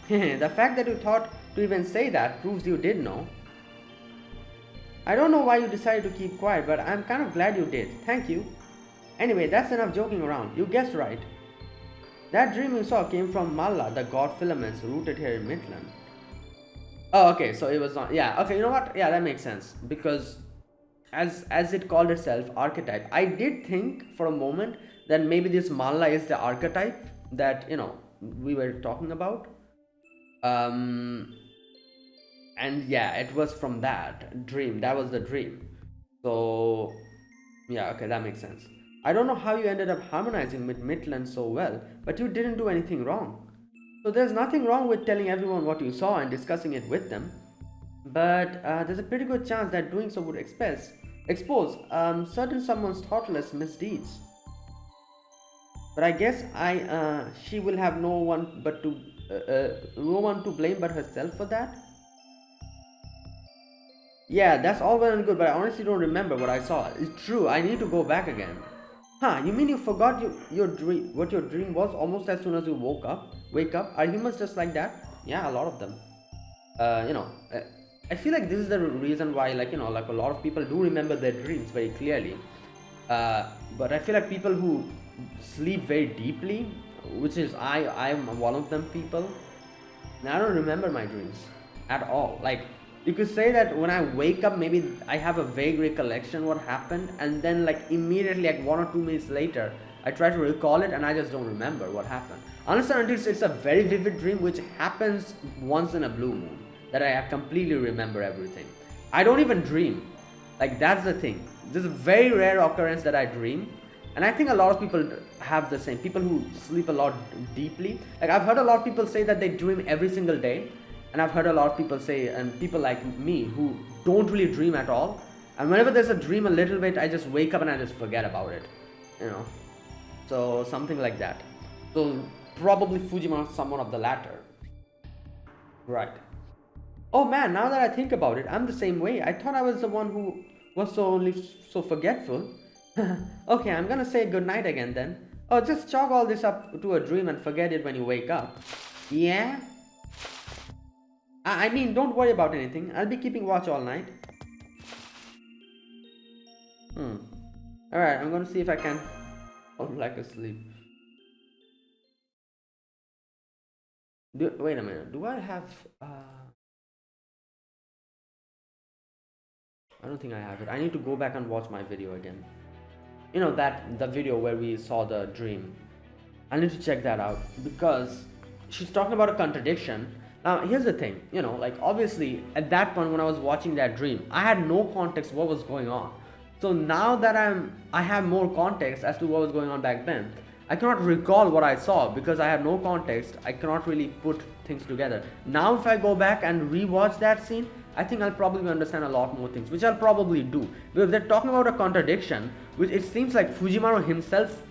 The fact that you thought to even say that proves you did know. I don't know why you decided to keep quiet, but I'm kind of glad you did. Thank you. Anyway, that's enough joking around. You guessed right. That dream you saw came from Malla, the god filaments rooted here in Mictlan. Oh, okay, so it was not. Yeah, okay, you know what? Yeah, that makes sense. Because as it called itself, archetype, I did think for a moment that maybe this Malla is the archetype that, we were talking about. And yeah, it was from that dream. That was the dream. So, yeah, okay, that makes sense. I don't know how you ended up harmonizing with Mictlan so well, but you didn't do anything wrong. So there's nothing wrong with telling everyone what you saw and discussing it with them. But there's a pretty good chance that doing so would expose certain someone's thoughtless misdeeds. But I guess she will have no one to blame but herself for that. Yeah, that's all well and good, but I honestly don't remember what I saw. It's true, I need to go back again. Huh, you mean you forgot your dream, what your dream was almost as soon as you wake up? Are humans just like that? Yeah, a lot of them. I feel like this is the reason why, like a lot of people do remember their dreams very clearly. But I feel like people who sleep very deeply, which is I'm one of them people, I don't remember my dreams at all. Like, you could say that when I wake up, maybe I have a vague recollection what happened, and then like immediately, like 1 or 2 minutes later, I try to recall it and I just don't remember what happened. Unless and until it's a very vivid dream which happens once in a blue moon, that I completely remember everything. I don't even dream. Like, that's the thing. This is a very rare occurrence that I dream, and I think a lot of people have the same. People who sleep a lot deeply. Like, I've heard a lot of people say that they dream every single day. And I've heard a lot of people say, and people like me who don't really dream at all, and whenever there's a dream a little bit, I just wake up and I just forget about it, so something like that. So probably Fujima is someone of the latter. Right. Oh man, now that I think about it, I'm the same way. I thought I was the one who was so forgetful. Okay, I'm gonna say goodnight again then. Oh, just chalk all this up to a dream and forget it when you wake up. Yeah? I mean, don't worry about anything. I'll be keeping watch all night. Alright, I'm gonna see if I can fall back asleep. Wait a minute. Do I have... I don't think I have it. I need to go back and watch my video again. The video where we saw the dream. I need to check that out. Because she's talking about a contradiction. Now, here's the thing, like obviously at that point when I was watching that dream, I had no context what was going on. So now that I have more context as to what was going on back then, I cannot recall what I saw because I have no context. I cannot really put things together. Now, if I go back and rewatch that scene, I think I'll probably understand a lot more things, which I'll probably do. Because they're talking about a contradiction, which it seems like Fujimaru himself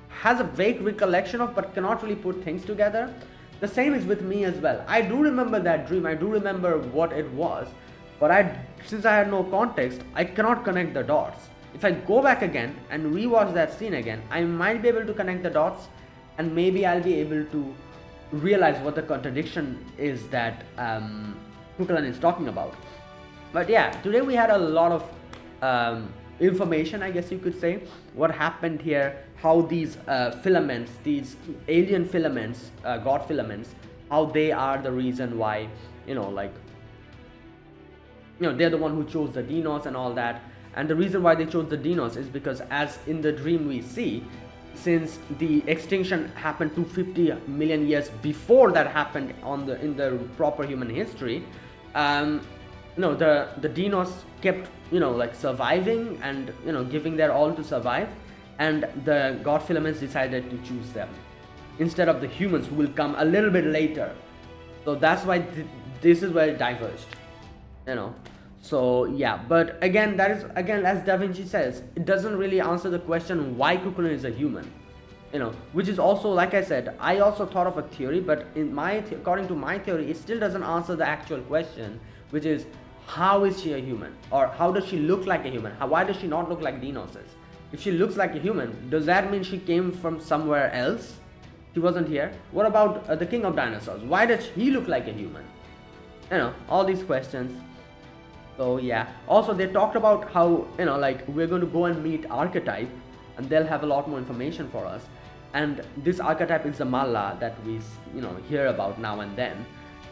has a vague recollection of, but cannot really put things together. The same is with me as well. I do remember that dream. I do remember what it was, but since I had no context, I cannot connect the dots. If I go back again and rewatch that scene again, I might be able to connect the dots, and maybe I'll be able to realize what the contradiction is that Kukulcan is talking about. But yeah, today we had a lot of information, I guess you could say, what happened here, how these filaments, these alien filaments, god filaments, how they are the reason why, they're the one who chose the Deinos and all that. And the reason why they chose the Deinos is because, as in the dream we see, since the extinction happened 250 million years before that happened in the proper human history, the Deinos kept surviving and giving their all to survive, and the god filaments decided to choose them instead of the humans who will come a little bit later. So that's why this is where it diverged, So yeah, but again, as Da Vinci says, it doesn't really answer the question why Kukulcan is a human, which is also, like I said, I also thought of a theory, but according to my theory, it still doesn't answer the actual question, which is, how is she a human, or how does she look like a human? Why does she not look like Deinos is? If she looks like a human, does that mean she came from somewhere else? She wasn't here. What about the king of dinosaurs? Why does he look like a human? All these questions. So yeah, also they talked about how, we're going to go and meet Archetype, and they'll have a lot more information for us. And this Archetype is the Malla that we, hear about now and then.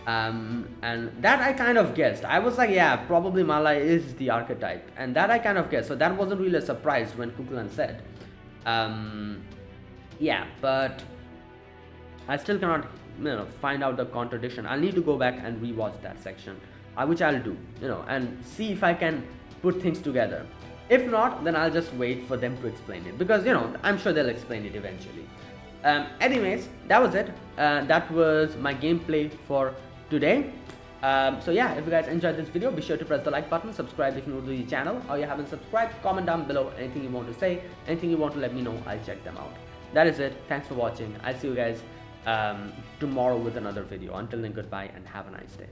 And that I kind of guessed. I was like, yeah, probably Malla is the Archetype. And that I kind of guessed. So that wasn't really a surprise when Kukulcan said. Yeah, but I still cannot, find out the contradiction. I'll need to go back and rewatch that section. Which I'll do, and see if I can put things together. If not, then I'll just wait for them to explain it, because I'm sure they'll explain it eventually. Anyways, that was it. That was my gameplay for today. So yeah, if you guys enjoyed this video, be sure to press the like button, subscribe if you're new to the channel, or you haven't subscribed. Comment down below anything you want to say, anything you want to let me know. I'll check them out. That is it. Thanks for watching. I'll see you guys tomorrow with another video. Until then, goodbye and have a nice day.